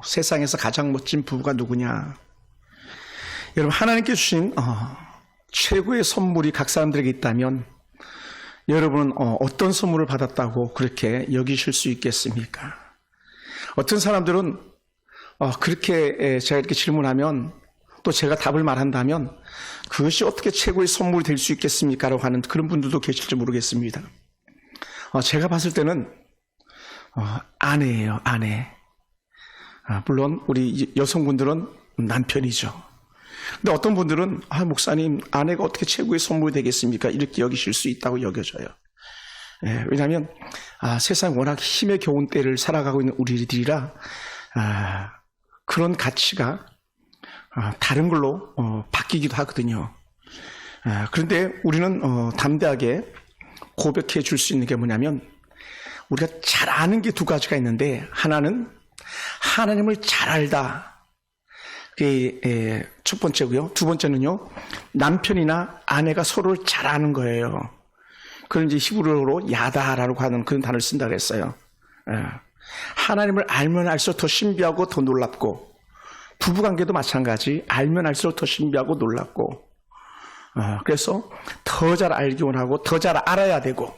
세상에서 가장 멋진 부부가 누구냐? 여러분, 하나님께 주신 최고의 선물이 각 사람들에게 있다면 여러분은 어떤 선물을 받았다고 그렇게 여기실 수 있겠습니까? 어떤 사람들은 그렇게 제가 이렇게 질문하면 또 제가 답을 말한다면 그것이 어떻게 최고의 선물이 될 수 있겠습니까? 라고 하는 그런 분들도 계실지 모르겠습니다. 제가 봤을 때는 아내예요, 아내. 물론 우리 여성분들은 남편이죠. 근데 어떤 분들은 목사님, 아내가 어떻게 최고의 선물이 되겠습니까? 이렇게 여기실 수 있다고 여겨져요. 왜냐하면 세상 워낙 힘에 겨운 때를 살아가고 있는 우리들이라 그런 가치가 다른 걸로 바뀌기도 하거든요. 그런데 우리는 담대하게 고백해 줄 수 있는 게 뭐냐면 우리가 잘 아는 게 두 가지가 있는데 하나는 하나님을 잘 알다. 그게 첫 번째고요. 두 번째는요, 남편이나 아내가 서로를 잘 아는 거예요. 그걸 이제 히브리어로 야다라고 하는 그런 단어를 쓴다고 했어요. 하나님을 알면 알수록 더 신비하고 더 놀랍고, 부부관계도 마찬가지, 알면 알수록 더 신비하고 놀랍고, 그래서 더 잘 알기 원하고 더 잘 알아야 되고,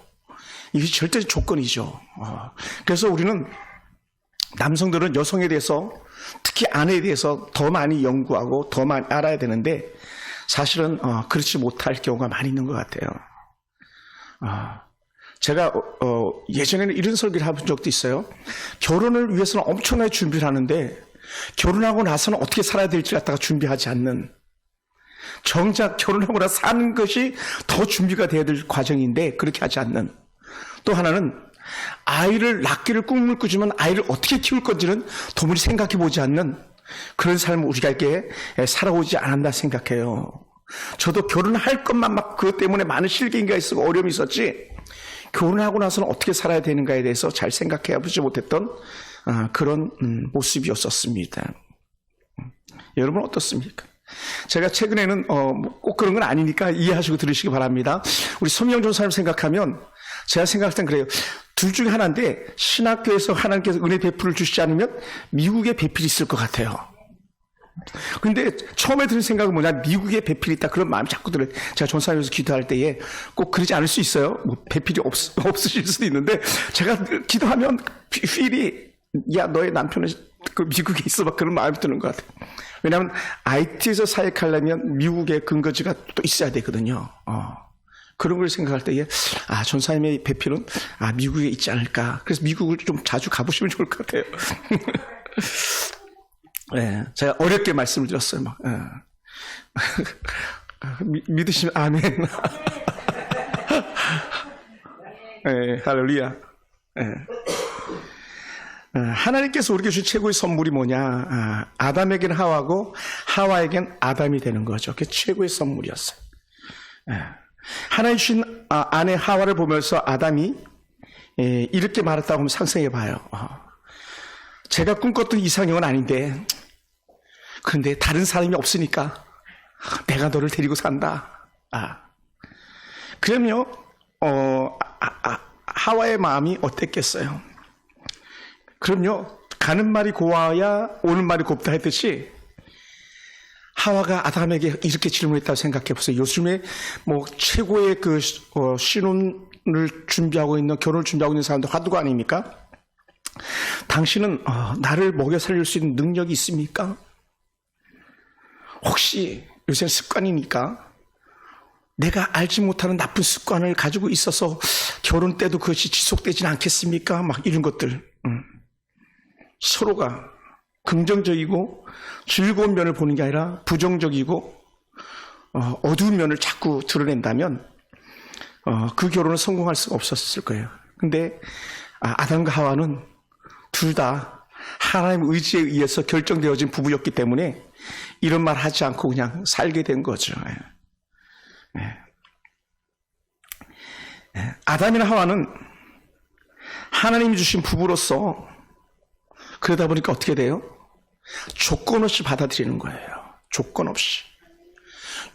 이게 절대적 조건이죠. 그래서 우리는 남성들은 여성에 대해서, 특히 아내에 대해서 더 많이 연구하고 더 많이 알아야 되는데 사실은 그렇지 못할 경우가 많이 있는 것 같아요. 제가 예전에는 이런 설교를 해본 적도 있어요. 결혼을 위해서는 엄청나게 준비를 하는데 결혼하고 나서는 어떻게 살아야 될지 갖다가 준비하지 않는, 정작 결혼하고 나서 사는 것이 더 준비가 돼야 될 과정인데 그렇게 하지 않는, 또 하나는 아이를 낳기를 꿈을 꾸지만 아이를 어떻게 키울 건지는 도무지 생각해 보지 않는 그런 삶을 우리가 이렇게 살아오지 않았나 생각해요. 저도 결혼할 것만 막 그것 때문에 많은 실갱이가 있었고 어려움이 있었지, 결혼하고 나서는 어떻게 살아야 되는가에 대해서 잘 생각해 보지 못했던 그런 모습이었었습니다. 여러분 어떻습니까? 제가 최근에는 꼭 그런 건 아니니까 이해하시고 들으시기 바랍니다. 우리 서미영 전사님 생각하면 제가 생각할 땐 그래요. 둘 중에 하나인데 신학교에서 하나님께서 은혜 배풀을 주시지 않으면 미국에 배필이 있을 것 같아요. 근데 처음에 드는 생각은 뭐냐, 미국에 배필이 있다, 그런 마음이 자꾸 들어요. 제가 전사님에서 기도할 때에 꼭 그러지 않을 수 있어요. 뭐 배필이 없으실 수도 있는데 제가 기도하면 필이 야 너의 남편은 그 미국에 있어 막 그런 마음이 드는 것 같아요. 왜냐하면 IT에서 사역하려면 미국의 근거지가 또 있어야 되거든요. 그런 걸 생각할 때에 전사님의 배필은 미국에 있지 않을까. 그래서 미국을 좀 자주 가보시면 좋을 것 같아요. 네, 제가 어렵게 말씀을 드렸어요. 막. 믿으시면 아멘. 네, 할렐루야. 네. 하나님께서 우리에게 주신 최고의 선물이 뭐냐? 아담에게는 하와고 하와에게는 아담이 되는 거죠. 그게 최고의 선물이었어요. 하나님 주신 아내 하와를 보면서 아담이 이렇게 말했다고 한번 상상해 봐요. 제가 꿈꿨던 이상형은 아닌데, 그런데 다른 사람이 없으니까 내가 너를 데리고 산다. 그럼요, 하와의 마음이 어땠겠어요? 그럼요, 가는 말이 고와야 오는 말이 곱다 했듯이 하와가 아담에게 이렇게 질문했다고 생각해 보세요. 요즘에 뭐 최고의 그 신혼을 준비하고 있는, 결혼을 준비하고 있는 사람들 화두가 아닙니까? 당신은 나를 먹여 살릴 수 있는 능력이 있습니까? 혹시 요새는 습관이니까 내가 알지 못하는 나쁜 습관을 가지고 있어서 결혼 때도 그것이 지속되지는 않겠습니까? 막 이런 것들. 서로가 긍정적이고 즐거운 면을 보는 게 아니라 부정적이고 어두운 면을 자꾸 드러낸다면 그 결혼은 성공할 수가 없었을 거예요. 근데 아담과 하와는 둘 다 하나님의 의지에 의해서 결정되어진 부부였기 때문에 이런 말 하지 않고 그냥 살게 된 거죠. 아담이나 하와는 하나님이 주신 부부로서 그러다 보니까 어떻게 돼요? 조건 없이 받아들이는 거예요. 조건 없이.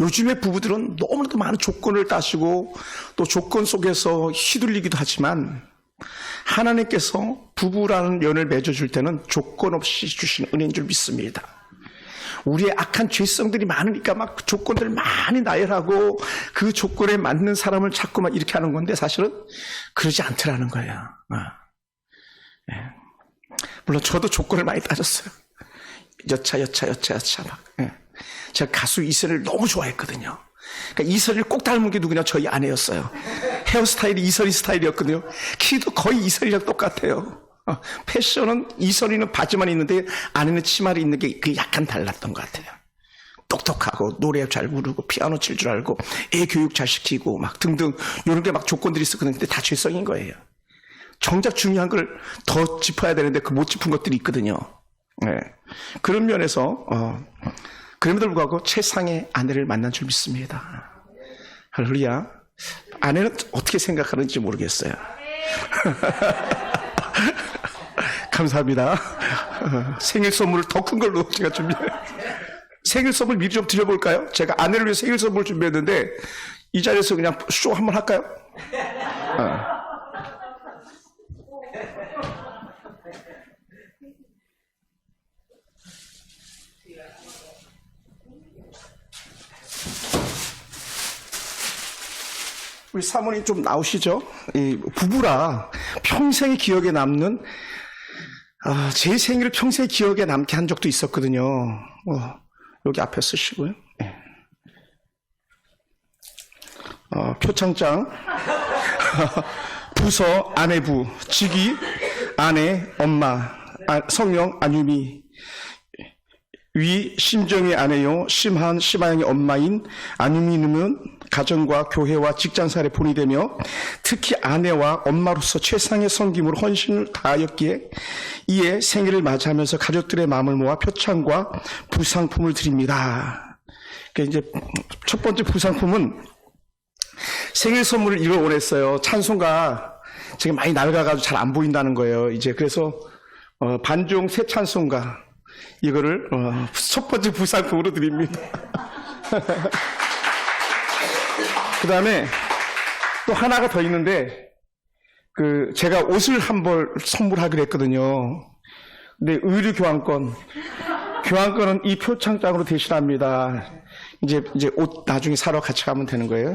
요즘의 부부들은 너무나도 많은 조건을 따지고 또 조건 속에서 휘둘리기도 하지만 하나님께서 부부라는 연을 맺어줄 때는 조건 없이 주신 은혜인 줄 믿습니다. 우리의 악한 죄성들이 많으니까 막 조건들을 많이 나열하고 그 조건에 맞는 사람을 자꾸만 이렇게 하는 건데 사실은 그러지 않더라는 거예요. 예. 물론 저도 조건을 많이 따졌어요. 여차 막. 예. 제가 가수 이설을 너무 좋아했거든요. 그러니까 이설이를 꼭 닮은 게 누구냐? 저희 아내였어요. 헤어스타일이 이설이 스타일이었거든요. 키도 거의 이설이랑 똑같아요. 패션은 이설이는 바지만 있는데 아내는 치마를 입는 게 그 약간 달랐던 것 같아요. 똑똑하고 노래 잘 부르고 피아노 칠 줄 알고 애 교육 잘 시키고 막 등등 이런 게 막 조건들이 있었거든요. 근데 다 죄성인 거예요. 정작 중요한 걸 더 짚어야 되는데 그 못 짚은 것들이 있거든요. 네. 그런 면에서 그럼에도 불구하고 최상의 아내를 만난 줄 믿습니다. 할렐루야. 아내는 어떻게 생각하는지 모르겠어요. 감사합니다. 생일 선물을 더 큰 걸로 제가 준비해요. 생일 선물 미리 좀 드려볼까요? 제가 아내를 위해 생일 선물 준비했는데 이 자리에서 그냥 쇼 한번 할까요? 우리 사모님 좀 나오시죠? 이 부부라 평생의 기억에 남는 제 생일을 평생 기억에 남게 한 적도 있었거든요. 여기 앞에 쓰시고요. 네. 표창장 부서 아내부 직위 아내 엄마 성명 안유미 위 심정의 아내요 심한 심하영의 엄마인 안유미는 가정과 교회와 직장생활에 본이 되며 특히 아내와 엄마로서 최상의 섬김으로 헌신을 다하였기에 이에 생일을 맞이하면서 가족들의 마음을 모아 표창과 부상품을 드립니다. 그러니까 이제 첫 번째 부상품은 생일 선물을 이걸 원했어요. 찬송가 제가 많이 낡아가지고 잘 안 보인다는 거예요. 이제 그래서 반종 새 찬송가 이거를 첫 번째 부상품으로 드립니다. 그 다음에 또 하나가 더 있는데, 제가 옷을 한 벌 선물하기로 했거든요. 근데 의류 교환권은 이 표창장으로 대신합니다. 이제 옷 나중에 사러 같이 가면 되는 거예요.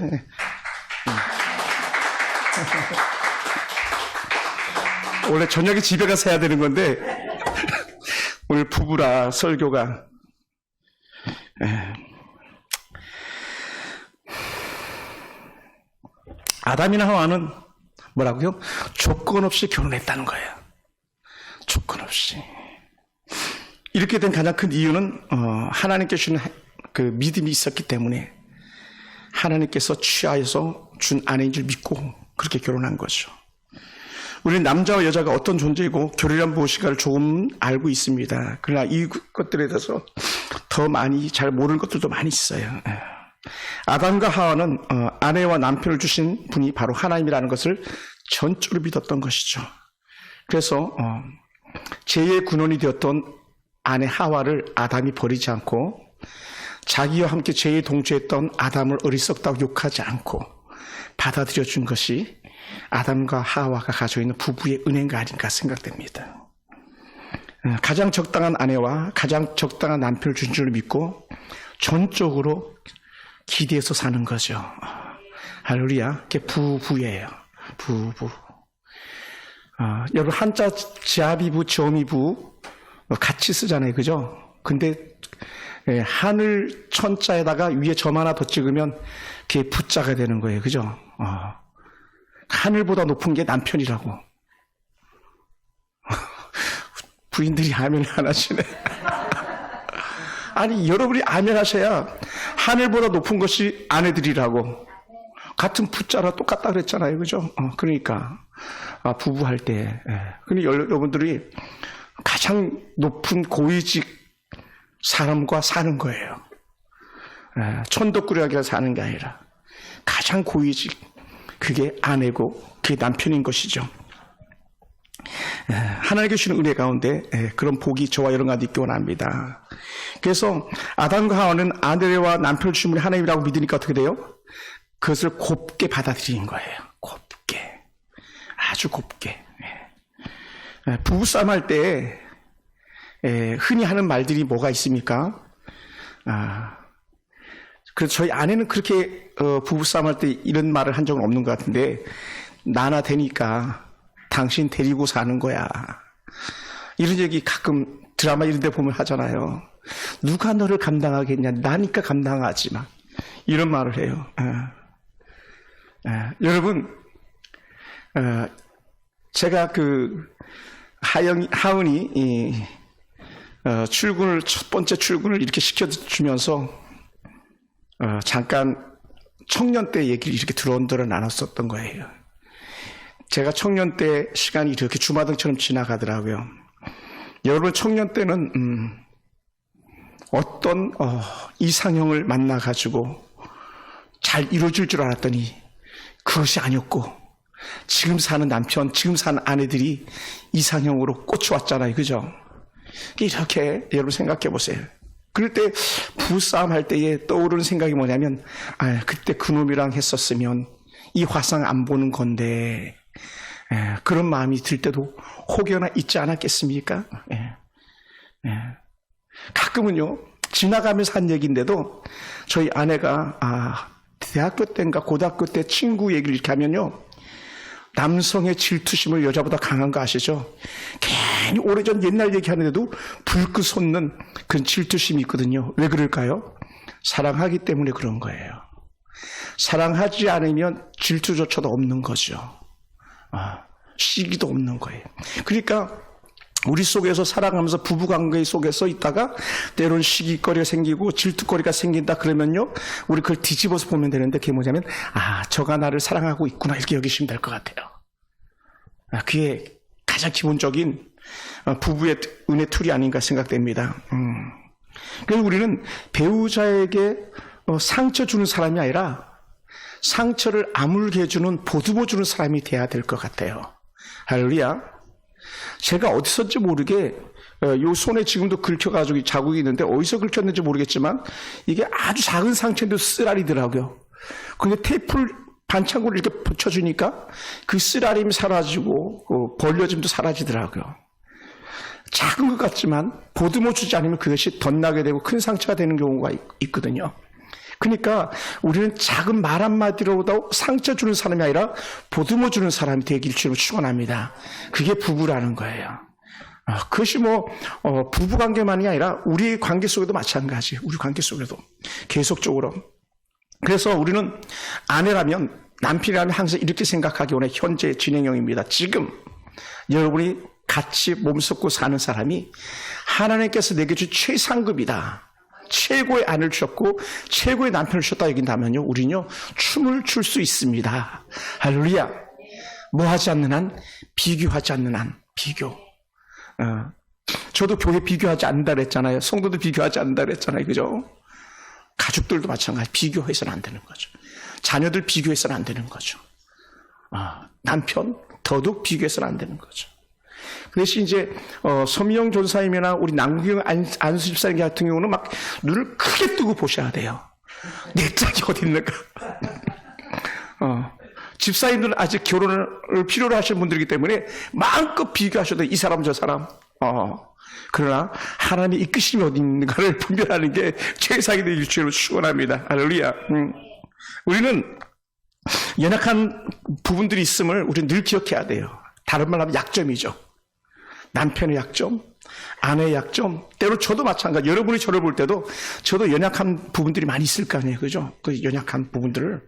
원래 저녁에 집에 가서 해야 되는 건데, 오늘 부부라 설교가, 아담이나 하와는 뭐라고요? 조건 없이 결혼했다는 거예요. 조건 없이. 이렇게 된 가장 큰 이유는 하나님께 주신 그 믿음이 있었기 때문에 하나님께서 취하여서 준 아내인 줄 믿고 그렇게 결혼한 거죠. 우리는 남자와 여자가 어떤 존재이고 결혼이란 무엇인가를 조금 알고 있습니다. 그러나 이것들에 대해서 더 많이 잘 모르는 것들도 많이 있어요. 아담과 하와는 아내와 남편을 주신 분이 바로 하나님이라는 것을 전적으로 믿었던 것이죠. 그래서 죄의 근원이 되었던 아내 하와를 아담이 버리지 않고 자기와 함께 죄에 동조했던 아담을 어리석다고 욕하지 않고 받아들여 준 것이 아담과 하와가 가지고 있는 부부의 은혜가 아닌가 생각됩니다. 가장 적당한 아내와 가장 적당한 남편을 준 줄 믿고 전적으로 기대해서 사는 거죠. 할렐루야. 그게 부부예요. 부부. 여러분 한자 지아비부, 지어미부 같이 쓰잖아요. 그죠? 근데 하늘 천자에다가 위에 점 하나 더 찍으면 그게 부자가 되는 거예요. 그죠? 하늘보다 높은 게 남편이라고. 부인들이 아멘 안 하시네. 아니 여러분이 아멘 하셔야 하늘보다 높은 것이 아내들이라고. 같은 부자라 똑같다 그랬잖아요. 그죠? 그러니까 부부할 때. 근데 여러분들이 가장 높은 고위직 사람과 사는 거예요. 천덕꾸러기가 사는 게 아니라 가장 고위직, 그게 아내고 그게 남편인 것이죠. 하나님께 주시는 은혜 가운데 그런 복이 저와 여러분과 있기 원합니다. 그래서 아담과 하와는 아내와 남편을 주신 분이 하나님이라고 믿으니까 어떻게 돼요? 그것을 곱게 받아들이는 거예요. 곱게. 아주 곱게. 부부싸움 할 때 흔히 하는 말들이 뭐가 있습니까? 그래서 저희 아내는 그렇게 부부싸움 할 때 이런 말을 한 적은 없는 것 같은데, 나나 되니까 당신 데리고 사는 거야. 이런 얘기 가끔 드라마 이런 데 보면 하잖아요. 누가 너를 감당하겠냐, 나니까 감당하지 마. 이런 말을 해요. 여러분, 제가 하은이 첫 번째 출근을 이렇게 시켜주면서 잠깐 청년 때 얘기를 이렇게 드론드러 나눴었던 거예요. 제가 청년 때 시간이 이렇게 주마등처럼 지나가더라고요. 여러분, 청년 때는 어떤 이상형을 만나가지고 잘 이루어질 줄 알았더니 그것이 아니었고, 지금 사는 남편, 지금 사는 아내들이 이상형으로 꽂혀왔잖아요. 그죠? 이렇게 여러분 생각해 보세요. 그럴 때 부부싸움 할 때에 떠오르는 생각이 뭐냐면, 그때 그놈이랑 했었으면 이 화상 안 보는 건데, 그런 마음이 들 때도 혹여나 있지 않았겠습니까? 가끔은요, 지나가면서 한 얘기인데도 저희 아내가 대학교 때인가 고등학교 때 친구 얘기를 이렇게 하면요, 남성의 질투심을 여자보다 강한 거 아시죠? 괜히 오래전 옛날 얘기하는데도 불끈 솟는 그런 질투심이 있거든요. 왜 그럴까요? 사랑하기 때문에 그런 거예요. 사랑하지 않으면 질투조차도 없는 거죠. 시기도 없는 거예요. 그러니까 우리 속에서 살아가면서 부부관계 속에서 있다가 때론 시기거리가 생기고 질투거리가 생긴다 그러면요, 우리 그걸 뒤집어서 보면 되는데, 그게 뭐냐면 저가 나를 사랑하고 있구나, 이렇게 여기시면 될 것 같아요. 그게 가장 기본적인 부부의 은혜 툴이 아닌가 생각됩니다. 그래서 우리는 배우자에게 상처 주는 사람이 아니라 상처를 아물게 해주는, 보듬어 주는 사람이 돼야 될 것 같아요. 할렐루야. 제가 어디서인지 모르게 요 손에 지금도 긁혀가지고 자국이 있는데, 어디서 긁혔는지 모르겠지만 이게 아주 작은 상처인데도 쓰라리더라고요. 근데 테이프를 반창고를 이렇게 붙여주니까 그 쓰라림이 사라지고 벌려짐도 사라지더라고요. 작은 것 같지만 보듬어 주지 않으면 그것이 덧나게 되고 큰 상처가 되는 경우가 있거든요. 그러니까 우리는 작은 말 한마디로도 상처 주는 사람이 아니라 보듬어 주는 사람이 되길 주로 축원합니다. 그게 부부라는 거예요. 그것이 부부관계만이 아니라 우리 관계 속에도 마찬가지. 우리 관계 속에도 계속적으로. 그래서 우리는 아내라면, 남편이라면 항상 이렇게 생각하기 원해. 현재 진행형입니다. 지금 여러분이 같이 몸섞고 사는 사람이 하나님께서 내게 준 최상급이다, 최고의 아내를 주셨고 최고의 남편을 주셨다 얘긴다면요, 우리는요 춤을 출 수 있습니다. 할렐루야. 뭐 하지 않는 한, 비교하지 않는 한, 비교. 저도 교회 비교하지 않는다 그랬잖아요. 성도도 비교하지 않는다 그랬잖아요. 그죠? 가족들도 마찬가지. 비교해서는 안 되는 거죠. 자녀들 비교해서는 안 되는 거죠. 남편 더더욱 비교해서는 안 되는 거죠. 그 대신 이제 서미영 전사님이나 우리 남구경 안수 집사님 같은 경우는 막 눈을 크게 뜨고 보셔야 돼요. 내 짝이 어디 있는가. 집사님들은 아직 결혼을 필요로 하시는 분들이기 때문에 마음껏 비교하셔도 이 사람 저 사람. 그러나 하나님의 이끄심이 어디 있는가를 분별하는 게 최상이 되길 주로 축원합니다. 할렐루야. 우리는 연약한 부분들이 있음을 우리는 늘 기억해야 돼요. 다른 말로 하면 약점이죠. 남편의 약점, 아내의 약점, 때로 저도 마찬가지. 여러분이 저를 볼 때도 저도 연약한 부분들이 많이 있을 거 아니에요. 그죠? 그 연약한 부분들을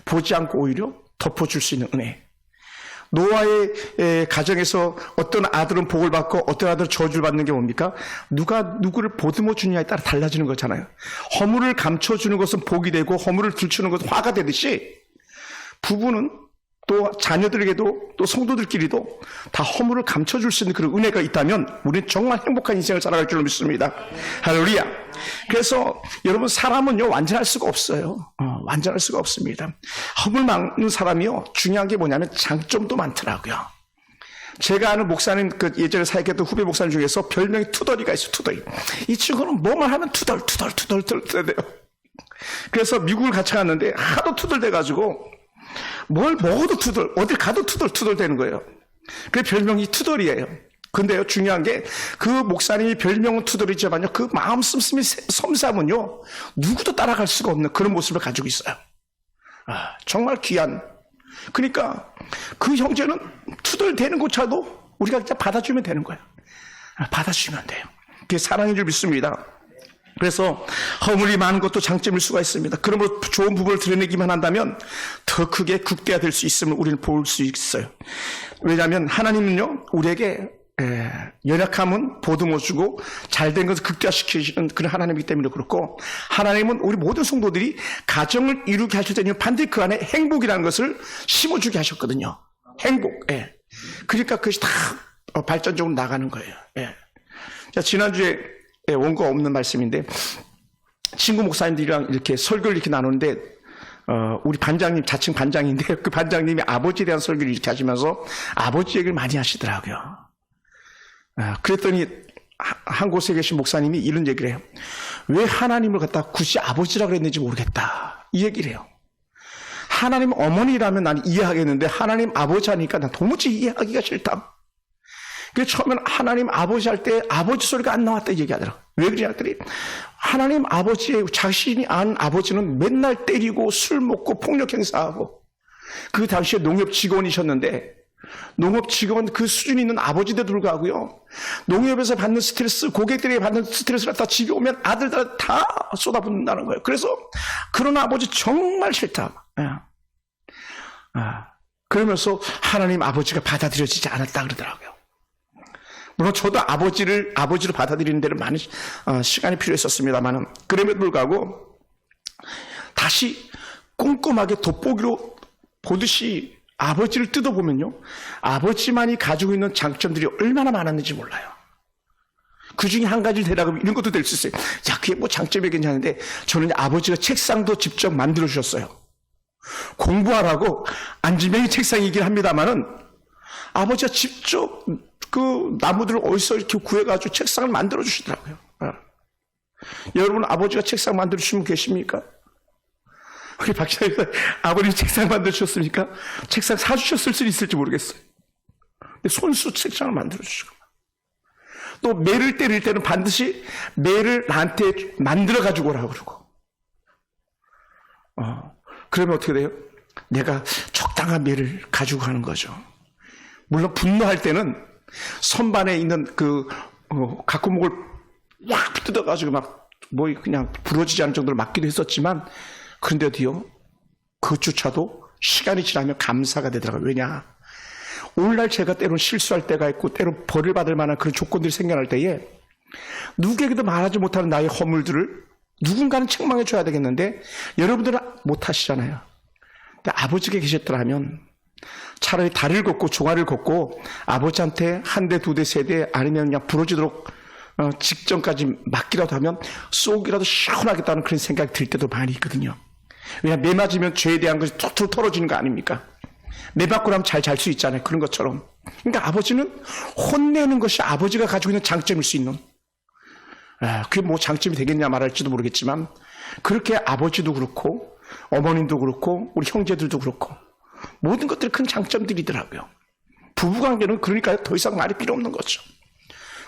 보지 않고 오히려 덮어줄 수 있는 은혜. 노아의 가정에서 어떤 아들은 복을 받고 어떤 아들은 저주를 받는 게 뭡니까? 누가 누구를 보듬어 주느냐에 따라 달라지는 거잖아요. 허물을 감춰주는 것은 복이 되고 허물을 들추는 것은 화가 되듯이, 부부는 또 자녀들에게도 또 성도들끼리도 다 허물을 감춰줄 수 있는 그런 은혜가 있다면 우리는 정말 행복한 인생을 살아갈 줄로 믿습니다. 할렐루야. 그래서 여러분, 사람은요 완전할 수가 없어요. 완전할 수가 없습니다. 허물 많은 사람이요 중요한 게 뭐냐면 장점도 많더라고요. 제가 아는 목사님, 예전에 사역했던 후배 목사님 중에서 별명이 투덜이가 있어요. 투덜이. 이 친구는 뭐만 하면 투덜 돼요. 그래서 미국을 같이 갔는데 하도 투덜대가지고 뭘 먹어도 투덜, 어딜 가도 투덜투덜 되는 거예요. 그 별명이 투덜이에요. 근데요, 중요한 게 그 목사님이 별명은 투덜이지만요, 그 마음 씀씀이 섬삼은요, 누구도 따라갈 수가 없는 그런 모습을 가지고 있어요. 정말 귀한. 그러니까 그 형제는 투덜대는 것조차도 우리가 그냥 받아주면 되는 거예요. 받아주면 돼요. 그게 사랑인 줄 믿습니다. 그래서 허물이 많은 것도 장점일 수가 있습니다. 그러므로 좋은 부분을 드러내기만 한다면 더 크게 극대화될 수 있음을 우리는 볼 수 있어요. 왜냐하면 하나님은요, 우리에게 연약함은 보듬어주고 잘된 것을 극대화시키시는 그런 하나님이기 때문에 그렇고, 하나님은 우리 모든 성도들이 가정을 이루게 하실 때는 반드시 그 안에 행복이라는 것을 심어주게 하셨거든요. 행복. 그러니까 그것이 다 발전적으로 나가는 거예요. 자, 지난주에 원고가 없는 말씀인데, 친구 목사님들이랑 이렇게 설교를 이렇게 나누는데, 우리 반장님, 자칭 반장인데, 그 반장님이 아버지에 대한 설교를 이렇게 하시면서 아버지 얘기를 많이 하시더라고요. 그랬더니 한 곳에 계신 목사님이 이런 얘기를 해요. 왜 하나님을 갖다 굳이 아버지라고 그랬는지 모르겠다. 이 얘기를 해요. 하나님 어머니라면 난 이해하겠는데 하나님 아버지 하니까 난 도무지 이해하기가 싫다. 그래서 처음에는 하나님 아버지 할 때 아버지 소리가 안 나왔다 얘기하더라고요. 왜 그러냐 했더니 하나님 아버지의 자신이 아는 아버지는 맨날 때리고 술 먹고 폭력 행사하고, 그 당시에 농협 직원이셨는데 농업 직원 그 수준이 있는 아버지도 불구하고요, 농협에서 받는 스트레스, 고객들이 받는 스트레스를 갖다 집에 오면 아들들 다 쏟아붓는다는 거예요. 그래서 그런 아버지 정말 싫다. 그러면서 하나님 아버지가 받아들여지지 않았다 그러더라고요. 물론 저도 아버지로 받아들이는 데는 많은 시간이 필요했었습니다만, 그럼에도 불구하고 다시 꼼꼼하게 돋보기로 보듯이 아버지를 뜯어보면요, 아버지만이 가지고 있는 장점들이 얼마나 많았는지 몰라요. 그 중에 한 가지를 대라고 이런 것도 될 수 있어요. 야, 그게 뭐 장점이겠냐 하는데, 저는 아버지가 책상도 직접 만들어 주셨어요. 공부하라고 앉으면 책상이긴 합니다만은 아버지가 직접 그 나무들을 어디서 이렇게 구해가지고 책상을 만들어 주시더라고요. 여러분, 아버지가 책상 만들어 주시면 계십니까? 우리 박사님, 아버님 책상 만들어 주셨습니까? 책상 사주셨을 수 있을지 모르겠어요. 근데 손수 책상을 만들어 주시고, 또 매를 때릴 때는 반드시 매를 나한테 만들어 가지고 오라고 그러고, 그러면 어떻게 돼요? 내가 적당한 매를 가지고 가는 거죠. 물론 분노할 때는 선반에 있는 그 가꾸목을 약 뜯어가지고 막 뭐 그냥 부러지지 않을 정도로 맞기도 했었지만, 그런데도요, 그조차도 시간이 지나면 감사가 되더라고요. 왜냐? 오늘날 제가 때로는 실수할 때가 있고 때로 벌을 받을 만한 그런 조건들이 생겨날 때에 누구에게도 말하지 못하는 나의 허물들을 누군가는 책망해 줘야 되겠는데 여러분들은 못하시잖아요. 근데 아버지가 계셨더라면 차라리 다리를 걷고 종아리를 걷고 아버지한테 한 대, 두 대, 세 대, 아니면 그냥 부러지도록 직전까지 맞기라도 하면 쏙이라도 시원하겠다는 그런 생각이 들 때도 많이 있거든요. 왜냐하면 매 맞으면 죄에 대한 것이 툭툭 털어지는 거 아닙니까? 매 맞고 나면 잘 잘 수 있잖아요. 그런 것처럼. 그러니까 아버지는 혼내는 것이 아버지가 가지고 있는 장점일 수 있는, 그게 뭐 장점이 되겠냐 말할지도 모르겠지만, 그렇게 아버지도 그렇고 어머님도 그렇고 우리 형제들도 그렇고 모든 것들이 큰 장점들이더라고요. 부부관계는 그러니까 더 이상 말이 필요 없는 거죠.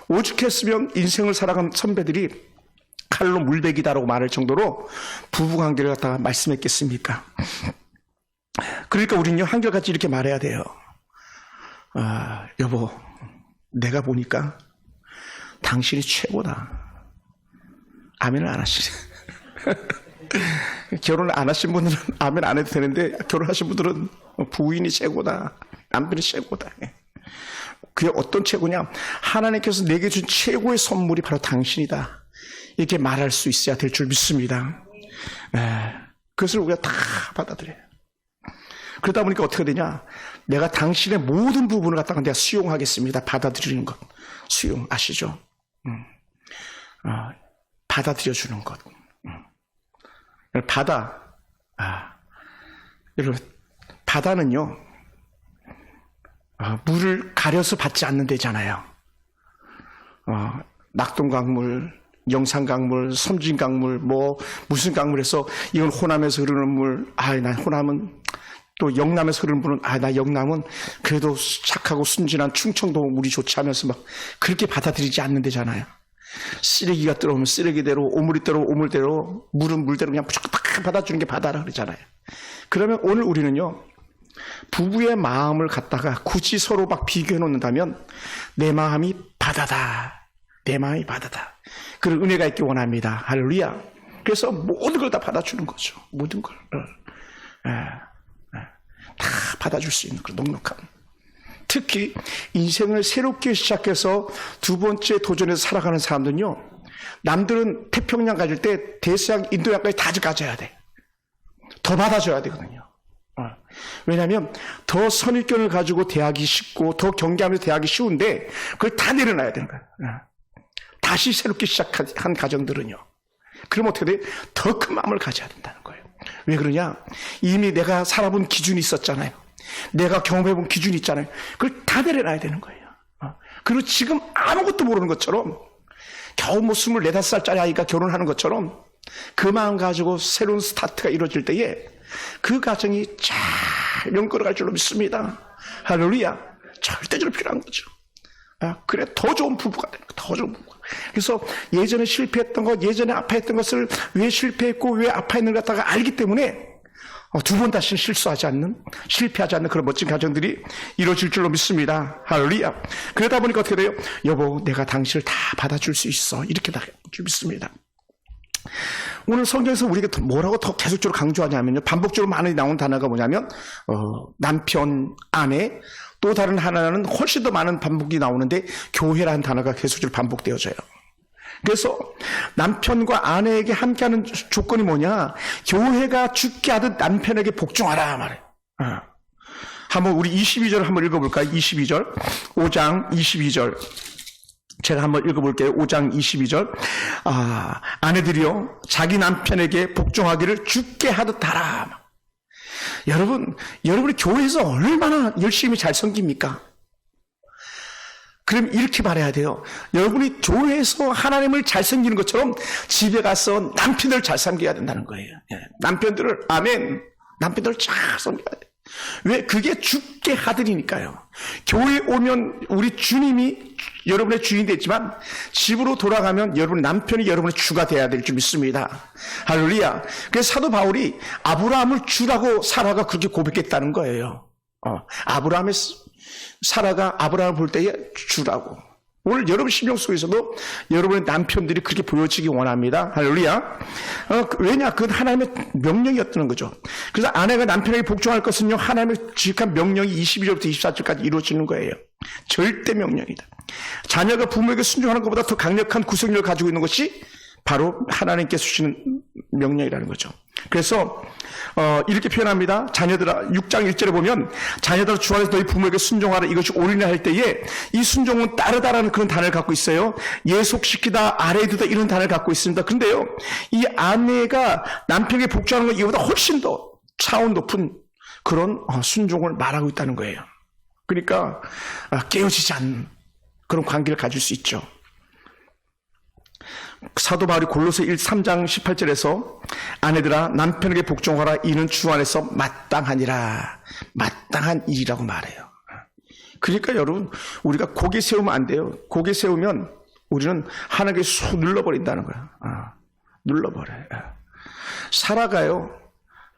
오죽했으면 인생을 살아간 선배들이 칼로 물베기다라고 말할 정도로 부부관계를 갖다가 말씀했겠습니까? 그러니까 우리는요, 한결같이 이렇게 말해야 돼요. 여보, 내가 보니까 당신이 최고다. 아멘을 안 하시네. 결혼을 안 하신 분들은 아멘 안 해도 되는데, 결혼하신 분들은 부인이 최고다, 남편이 최고다. 그게 어떤 최고냐? 하나님께서 내게 준 최고의 선물이 바로 당신이다, 이렇게 말할 수 있어야 될 줄 믿습니다. 그것을 우리가 다 받아들여요. 그러다 보니까 어떻게 되냐? 내가 당신의 모든 부분을 갖다가 내가 수용하겠습니다. 받아들이는 것. 수용, 아시죠? 받아들여주는 것. 여러분, 바다는요, 물을 가려서 받지 않는 데잖아요. 낙동강물, 영산강물, 섬진강물, 뭐 무슨 강물에서 이건 호남에서 흐르는 물, 난 호남은 또 영남에서 흐르는 분은 나 영남은 그래도 착하고 순진한 충청도 물이 좋지 하면서 막 그렇게 받아들이지 않는 데잖아요. 쓰레기가 들어오면 쓰레기대로, 오물이대로 오물대로, 물은 물대로 그냥 무조건 다 받아주는 게 바다라 그러잖아요. 그러면 오늘 우리는요, 부부의 마음을 갖다가 굳이 서로 막 비교해 놓는다면 내 마음이 바다다. 내 마음이 바다다. 그런 은혜가 있기 원합니다. 할렐루야. 그래서 모든 걸 다 받아주는 거죠. 모든 걸. 다 받아줄 수 있는 그런 넉넉함. 특히 인생을 새롭게 시작해서 두 번째 도전에서 살아가는 사람들은요, 남들은 태평양 가질 때 대서양 인도양까지 다 가져야 돼. 더 받아줘야 되거든요. 왜냐하면 더 선입견을 가지고 대하기 쉽고 더 경계하면서 대하기 쉬운데 그걸 다 내려놔야 되는 거예요. 다시 새롭게 시작한 가정들은요, 그럼 어떻게 돼? 더 큰 마음을 가져야 된다는 거예요. 왜 그러냐? 이미 내가 살아본 기준이 있었잖아요. 내가 경험해본 기준이 있잖아요. 그걸 다 내려놔야 되는 거예요. 그리고 지금 아무것도 모르는 것처럼 겨우 24, 5살짜리 아이가 결혼하는 것처럼 그 마음 가지고 새로운 스타트가 이루어질 때에 그 가정이 잘 연끌어갈 줄로 믿습니다. 할렐루야. 절대적으로 필요한 거죠. 그래 더 좋은 부부가 되는 거예요. 더 좋은 부부가. 그래서 예전에 실패했던 것, 예전에 아파했던 것을 왜 실패했고 왜 아파했는가 갖다가 알기 때문에 두 번 다시는 실수하지 않는, 실패하지 않는 그런 멋진 가정들이 이루어질 줄로 믿습니다. 할렐루야. 그러다 보니까 어떻게 돼요? 여보, 내가 당신을 다 받아줄 수 있어. 이렇게 다 믿습니다. 오늘 성경에서 우리가 뭐라고 더 계속적으로 강조하냐면요, 반복적으로 많이 나오는 단어가 뭐냐면 남편, 아내, 또 다른 하나는 훨씬 더 많은 반복이 나오는데 교회라는 단어가 계속적으로 반복되어져요. 그래서 남편과 아내에게 함께하는 조건이 뭐냐? 교회가 죽게 하듯 남편에게 복종하라 말해요. 한번 우리 22절 한번 읽어볼까요? 22절, 5장 22절. 제가 한번 읽어볼게요. 5장 22절. 아내들이요, 자기 남편에게 복종하기를 죽게 하듯 하라. 여러분이 교회에서 얼마나 열심히 잘 섬깁니까? 그럼 이렇게 말해야 돼요. 여러분이 교회에서 하나님을 잘 섬기는 것처럼 집에 가서 남편들을 잘 섬겨야 된다는 거예요. 남편들을, 아멘. 남편들을 잘 섬겨야 돼요. 왜? 그게 죽게 하더니까요. 교회에 오면 우리 주님이 여러분의 주인이 됐지만 집으로 돌아가면 여러분 남편이 여러분의 주가 돼야 될 줄 믿습니다. 할렐루야. 그래서 사도 바울이 아브라함을 주라고 사라가 그렇게 고백했다는 거예요. 사라가 아브라함을 볼 때에 주라고. 오늘 여러분 심령 속에서도 여러분의 남편들이 그렇게 보여지기 원합니다. 할렐루야. 왜냐? 그건 하나님의 명령이었다는 거죠. 그래서 아내가 남편에게 복종할 것은요, 하나님의 지극한 명령이 22절부터 24절까지 이루어지는 거예요. 절대 명령이다. 자녀가 부모에게 순종하는 것보다 더 강력한 구속력을 가지고 있는 것이 바로 하나님께서 주시는 명령이라는 거죠. 그래서 이렇게 표현합니다. 자녀들아, 6장 1절에 보면 자녀들아 주 안에서 너희 부모에게 순종하라, 이것이 옳으냐 할 때에 이 순종은 따르다라는 그런 단어를 갖고 있어요. 예속시키다, 아래두다 이런 단어를 갖고 있습니다. 그런데요, 이 아내가 남편에게 복종하는 것 이거보다 훨씬 더 차원 높은 그런 순종을 말하고 있다는 거예요. 그러니까 깨어지지 않는 그런 관계를 가질 수 있죠. 사도 바울이 골로새 3장 18절에서 아내들아 남편에게 복종하라, 이는 주 안에서 마땅하니라. 마땅한 일이라고 말해요. 그러니까 여러분, 우리가 고개 세우면 안 돼요. 고개 세우면 우리는 하나님께 쑥 눌러버린다는 거야. 눌러버려요. 사라가요,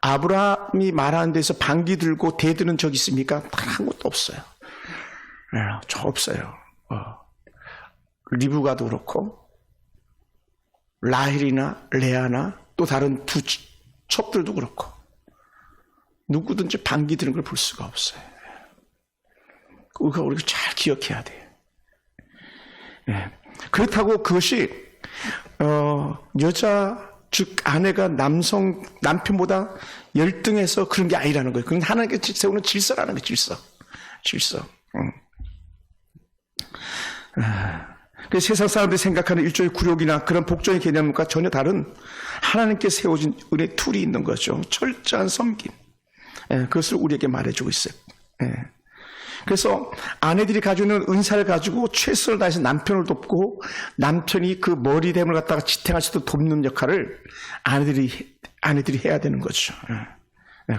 아브라함이 말하는 데서 방귀 들고 대드는 적 있습니까? 단 한 것도 없어요. 저 없어요. 리브가도 그렇고 라헬이나 레아나 또 다른 두 첩들도 그렇고 누구든지 방귀 드는 걸 볼 수가 없어요. 우리가 잘 기억해야 돼요. 그렇다고 그것이 여자 즉 아내가 남편보다 열등해서 그런 게 아니라는 거예요. 그건 하나님께서 세우는 질서라는 거예요. 질서. 그래서 세상 사람들이 생각하는 일종의 굴욕이나 그런 복종의 개념과 전혀 다른 하나님께 세워진 은혜의 툴이 있는 거죠. 철저한 섬김. 그것을 우리에게 말해주고 있어요. 그래서 아내들이 가지고 있는 은사를 가지고 최선을 다해서 남편을 돕고 남편이 그 머리됨을 갖다가 지탱할 수도 돕는 역할을 아내들이 해야 되는 거죠.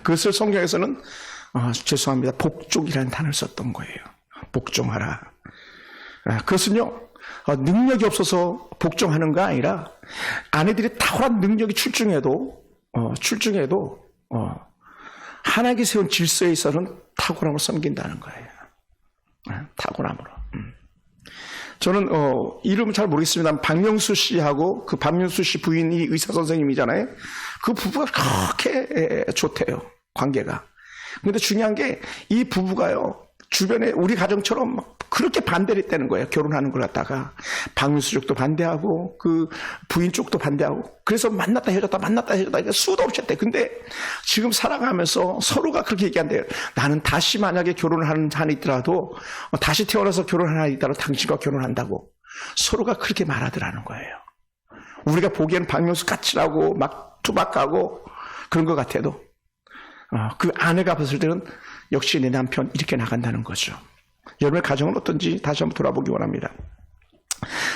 그것을 성경에서는 죄송합니다. 복종이라는 단어를 썼던 거예요. 복종하라. 그것은요, 능력이 없어서 복종하는 거 아니라 아내들이 탁월한 능력이 출중해도 하나님께 세운 질서에 있어서는 탁월함으로 섬긴다는 거예요. 탁월함으로. 저는 이름은 잘 모르겠습니다만 박명수 씨하고 그 박명수 씨 부인이 의사 선생님이잖아요. 그 부부가 그렇게 좋대요. 관계가. 근데 중요한 게 이 부부가요. 주변에 우리 가정처럼 막 그렇게 반대를 했다는 거예요. 결혼하는 걸 갖다가. 박명수 쪽도 반대하고 그 부인 쪽도 반대하고. 그래서 만났다 헤어졌다 수도 없이 했대. 근데 지금 살아가면서 서로가 그렇게 얘기한대요. 나는 다시 만약에 결혼을 하는 한이 있더라도 다시 태어나서 결혼하는 한이 있더라도 당신과 결혼한다고. 서로가 그렇게 말하더라는 거예요. 우리가 보기에는 박명수 까칠하고 막 투박하고 그런 것 같아도 그 아내가 봤을 때는 역시 내 남편 이렇게 나간다는 거죠. 여러분의 가정은 어떤지 다시 한번 돌아보기 원합니다.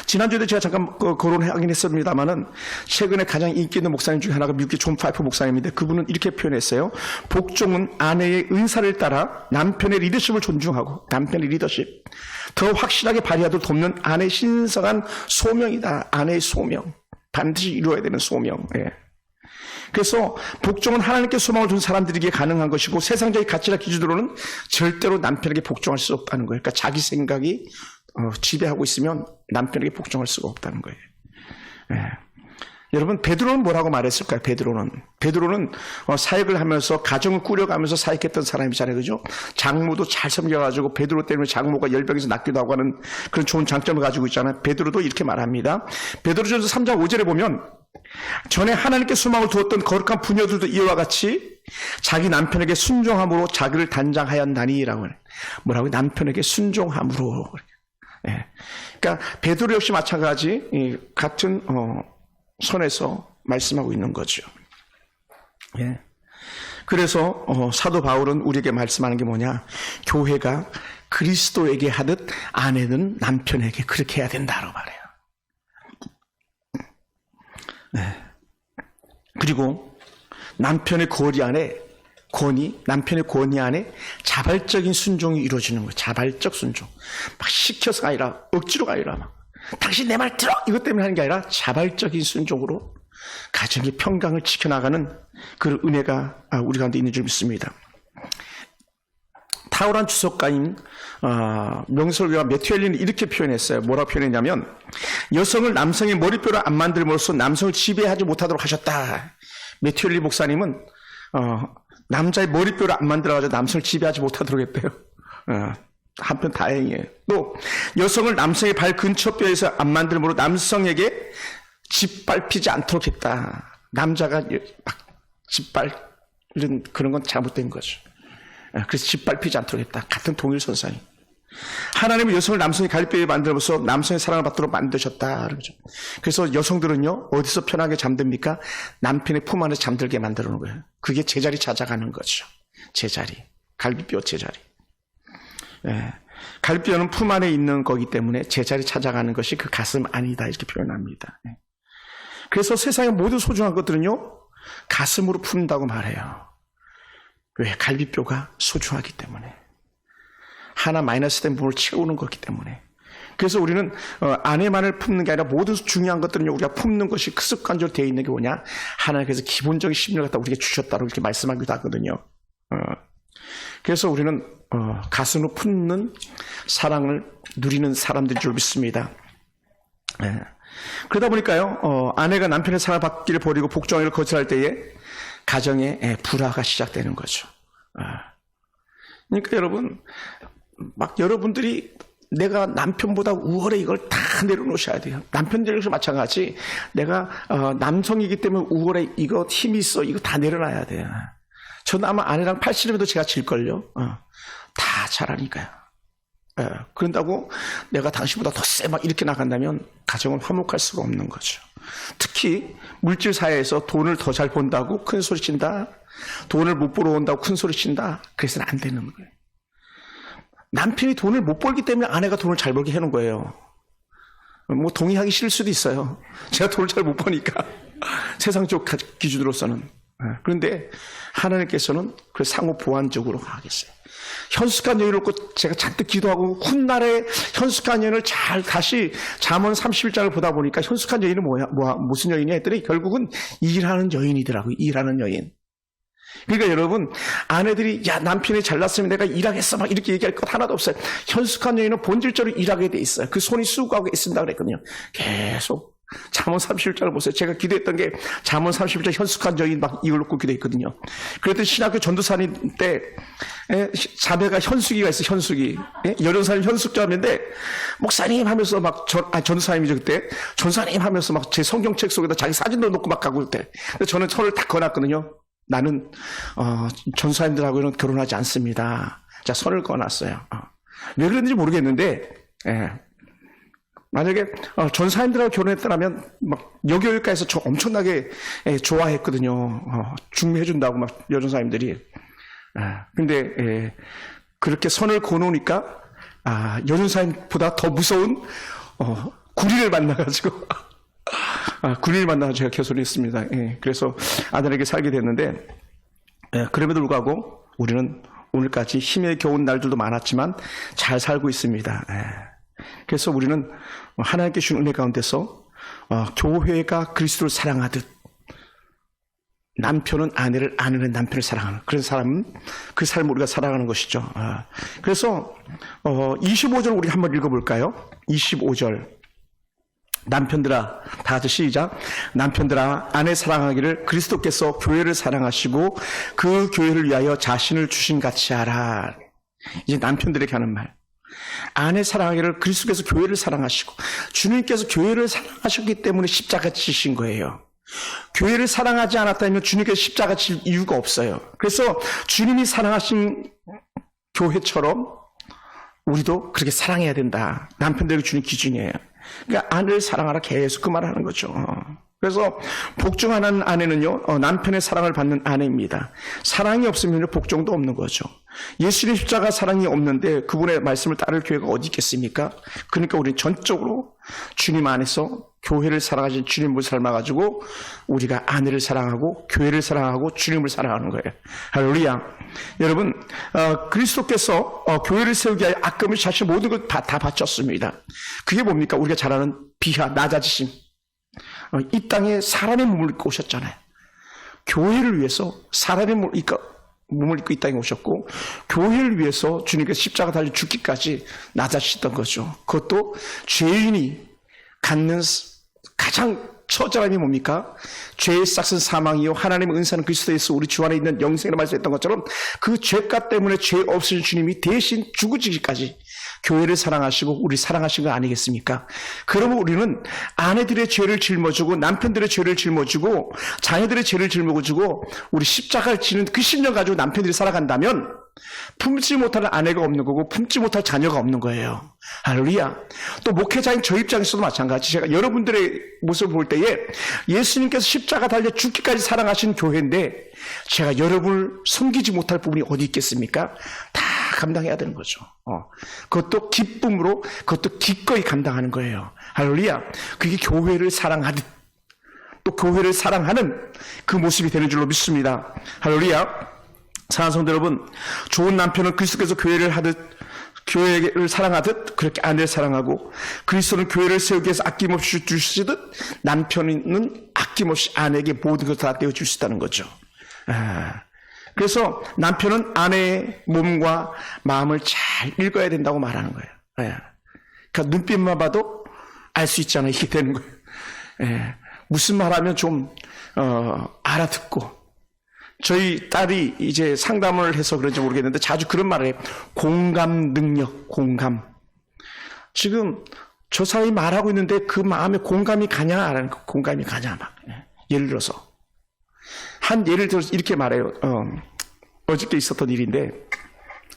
지난주에도 제가 잠깐 거론하긴 했습니다만은 최근에 가장 인기 있는 목사님 중에 하나가 미국의 존 파이프 목사님인데 그분은 이렇게 표현했어요. 복종은 아내의 의사를 따라 남편의 리더십을 존중하고 남편의 리더십 더 확실하게 발휘하도록 돕는 아내의 신성한 소명이다. 아내의 소명. 반드시 이루어야 되는 소명. 그래서 복종은 하나님께 소망을 둔 사람들에게 가능한 것이고 세상적인 가치나 기준으로는 절대로 남편에게 복종할 수 없다는 거예요. 그러니까 자기 생각이 지배하고 있으면 남편에게 복종할 수가 없다는 거예요. 여러분 베드로는 뭐라고 말했을까요? 베드로는 사역을 하면서 가정을 꾸려가면서 사역했던 사람이잖아요. 그죠? 장모도 잘 섬겨가지고 베드로 때문에 장모가 열병에서 낫기도 하고 하는 그런 좋은 장점을 가지고 있잖아요. 베드로도 이렇게 말합니다. 베드로전서 3장 5절에 보면 전에 하나님께 소망을 두었던 거룩한 부녀들도 이와 같이 자기 남편에게 순종함으로 자기를 단장하였나니라고 해요. 뭐라고요? 남편에게 순종함으로. 그러니까 베드로 역시 마찬가지 같은 선에서 말씀하고 있는 거죠. 그래서 사도 바울은 우리에게 말씀하는 게 뭐냐? 교회가 그리스도에게 하듯 아내는 남편에게 그렇게 해야 된다고 말해요. 그리고 남편의 남편의 권위 안에 자발적인 순종이 이루어지는 거예요. 자발적 순종. 막 시켜서가 아니라 억지로가 아니라 막 당신 내 말 들어! 이것 때문에 하는 게 아니라 자발적인 순종으로 가정의 평강을 지켜나가는 그 은혜가 우리 가운데 있는 줄 믿습니다. 탁월한 주석가인 명설교와 매튜엘리는 이렇게 표현했어요. 뭐라고 표현했냐면 여성을 남성의 머리뼈로 안 만들므로써 남성을 지배하지 못하도록 하셨다. 매튜엘리 목사님은 남자의 머리뼈를 안 만들어가지고 남성을 지배하지 못하도록 했대요. 한편 다행이에요. 또 여성을 남성의 발 근처뼈에서 안 만들므로 남성에게 짓밟히지 않도록 했다. 남자가 막 짓밟는 그런 건 잘못된 거죠. 그래서 짓밟히지 않도록 했다. 같은 동일 선상이. 하나님은 여성을 남성의 갈비뼈에 만들어서 남성의 사랑을 받도록 만드셨다. 그래서 여성들은요 어디서 편하게 잠듭니까? 남편의 품 안에서 잠들게 만들어 놓은 거예요. 그게 제자리 찾아가는 거죠. 제자리. 갈비뼈 제자리. 갈비뼈는 품 안에 있는 거기 때문에 제자리 찾아가는 것이 그 가슴 안이다 이렇게 표현합니다. 그래서 세상의 모든 소중한 것들은요 가슴으로 푼다고 말해요. 왜? 갈비뼈가 소중하기 때문에. 하나 마이너스 된 부분을 채우는 거기 때문에. 그래서 우리는 아내만을 품는 게 아니라 모든 중요한 것들은 우리가 품는 것이 그 습관적으로 되어 있는 게 뭐냐? 하나님께서 기본적인 심리를 갖다 우리에게 주셨다고 이렇게 말씀하기도 하거든요. 그래서 우리는 가슴으로 품는 사랑을 누리는 사람들인 줄 믿습니다. 그러다 보니까요 아내가 남편의 사랑을 받기를 버리고 복종하기를 거절할 때에 가정에 불화가 시작되는 거죠. 그러니까 여러분 막 여러분들이 내가 남편보다 우월해 이걸 다 내려놓으셔야 돼요. 남편들도 마찬가지. 내가 남성이기 때문에 우월해 이거 힘이 있어 이거 다 내려놔야 돼요. 저는 아마 아내랑 80이라도 제가 질걸요. 다 잘하니까요. 그런다고 내가 당신보다 더 세 막 이렇게 나간다면 가정은 화목할 수가 없는 거죠. 특히 물질 사회에서 돈을 더 잘 번다고 큰 소리 친다. 돈을 못 벌어 온다고 큰 소리 친다. 그래서는 안 되는 거예요. 남편이 돈을 못 벌기 때문에 아내가 돈을 잘 벌게 해놓은 거예요. 뭐 동의하기 싫을 수도 있어요. 제가 돈을 잘 못 버니까 세상적 기준으로서는. 그런데 하나님께서는 그 상호 보완적으로 하겠어요. 현숙한 여인을 놓고 제가 잔뜩 기도하고 훗날에 현숙한 여인을 잘 다시 잠언 31장을 보다 보니까 현숙한 여인은 무슨 여인이야 했더니 결국은 일하는 여인이더라고요. 일하는 여인. 그러니까 여러분, 아내들이 야 남편이 잘났으면 내가 일하겠어 막 이렇게 얘기할 것 하나도 없어요. 현숙한 여인은 본질적으로 일하게 돼 있어요. 그 손이 수고하고 있습니다 그랬거든요. 계속 잠언 31장을 보세요. 제가 기도했던 게 잠언 31장 현숙한 여인 막 이걸 놓고 기도했거든요. 그랬더니 신학교 전도사님 때 자매가 현숙이가 있어요. 현숙이. 여전사님 현숙자매인데 목사님 하면서 막 전도사님이죠 그때. 전사님 하면서 막 제 성경책 속에다 자기 사진도 놓고 막 가고 그때. 저는 손을 딱 거놨거든요. 나는 전사님들하고는 결혼하지 않습니다. 자, 선을 꺼놨어요. 왜 그랬는지 모르겠는데 만약에 전사님들하고 결혼했더라면 막 여기여기까지 해서 엄청나게 좋아했거든요. 중매해준다고 막 여전사님들이. 근데 그렇게 선을 거놓으니까 여전사님보다 더 무서운 구리를 만나가지고 구리를 만나서 제가 개소리 했습니다. 그래서 아들에게 살게 됐는데 그럼에도 불구하고 우리는 오늘까지 힘에 겨운 날들도 많았지만 잘 살고 있습니다. 그래서 우리는 하나님께 주신 은혜 가운데서 교회가 그리스도를 사랑하듯 남편은 아내를, 아내는 남편을 사랑하는 그런 사람은 그 삶을 우리가 사랑하는 것이죠. 그래서 25절 우리 한번 읽어볼까요? 25절 남편들아, 다 같이 시작. 남편들아, 아내 사랑하기를 그리스도께서 교회를 사랑하시고 그 교회를 위하여 자신을 주신 같이 하라. 이제 남편들에게 하는 말. 아내 사랑하기를 그리스도께서 교회를 사랑하시고 주님께서 교회를 사랑하셨기 때문에 십자가 지신 거예요. 교회를 사랑하지 않았다면 주님께서 십자가 질 이유가 없어요. 그래서 주님이 사랑하신 교회처럼 우리도 그렇게 사랑해야 된다. 남편들에게 주는 기준이에요. 그러니까 아내를 사랑하라 계속 그 말을 하는 거죠. 그래서 복종하는 아내는요, 남편의 사랑을 받는 아내입니다. 사랑이 없으면 복종도 없는 거죠. 예수님 십자가 사랑이 없는데 그분의 말씀을 따를 교회가 어디 있겠습니까? 그러니까 우리는 전적으로 주님 안에서 교회를 사랑하신 주님을 삶아가지고 우리가 아내를 사랑하고 교회를 사랑하고 주님을 사랑하는 거예요. 할렐루야. 여러분, 그리스도께서 교회를 세우기 위하여 아낌없이 자신 모든 걸 다 바쳤습니다. 그게 뭡니까? 우리가 잘 아는 비하, 낮아지심. 이 땅에 사람의 몸을 입고 오셨잖아요. 교회를 위해서 사람의 몸을 입고 이 땅에 오셨고 교회를 위해서 주님께서 십자가 달려 죽기까지 낮아지셨던 거죠. 그것도 죄인이 갖는 가장 처절함이 뭡니까? 죄의 싹은 사망이요 하나님의 은사는 그리스도에서 우리 주 안에 있는 영생이라 말씀했던 것처럼 그 죄값 때문에 죄 없으신 주님이 대신 죽으시기까지 교회를 사랑하시고 우리 사랑하신 거 아니겠습니까? 그러면 우리는 아내들의 죄를 짊어지고 남편들의 죄를 짊어지고 자녀들의 죄를 짊어지고 우리 십자가를 지는 그 심령 가지고 남편들이 살아간다면 품지 못할 아내가 없는 거고 품지 못할 자녀가 없는 거예요. 할렐루야. 또 목회자인 저 입장에서도 마찬가지. 제가 여러분들의 모습을 볼 때에 예수님께서 십자가 달려 죽기까지 사랑하신 교회인데 제가 여러분을 섬기지 못할 부분이 어디 있겠습니까? 다 감당해야 되는 거죠. 그것도 기쁨으로 그것도 기꺼이 감당하는 거예요. 할렐루야. 그게 교회를 사랑하듯 또 교회를 사랑하는 그 모습이 되는 줄로 믿습니다. 할렐루야. 사랑하는 성도 여러분, 좋은 남편은 그리스도께서 교회를 사랑하듯 그렇게 아내를 사랑하고 그리스도는 교회를 세우기 위해서 아낌없이 주시듯 남편은 아낌없이 아내에게 모든 것을 다 떼어줄 수 있다는 거죠. 그래서 남편은 아내의 몸과 마음을 잘 읽어야 된다고 말하는 거예요. 그러니까 눈빛만 봐도 알 수 있잖아요. 이게 되는 거예요. 무슨 말하면 좀 알아듣고 저희 딸이 이제 상담을 해서 그런지 모르겠는데 자주 그런 말을 해요. 공감 능력, 공감. 지금 저 사람이 말하고 있는데 그 마음에 공감이 가냐 안 하는 거, 공감이 가냐 막. 예를 들어서 예를 들어서 이렇게 말해요. 어저께 있었던 일인데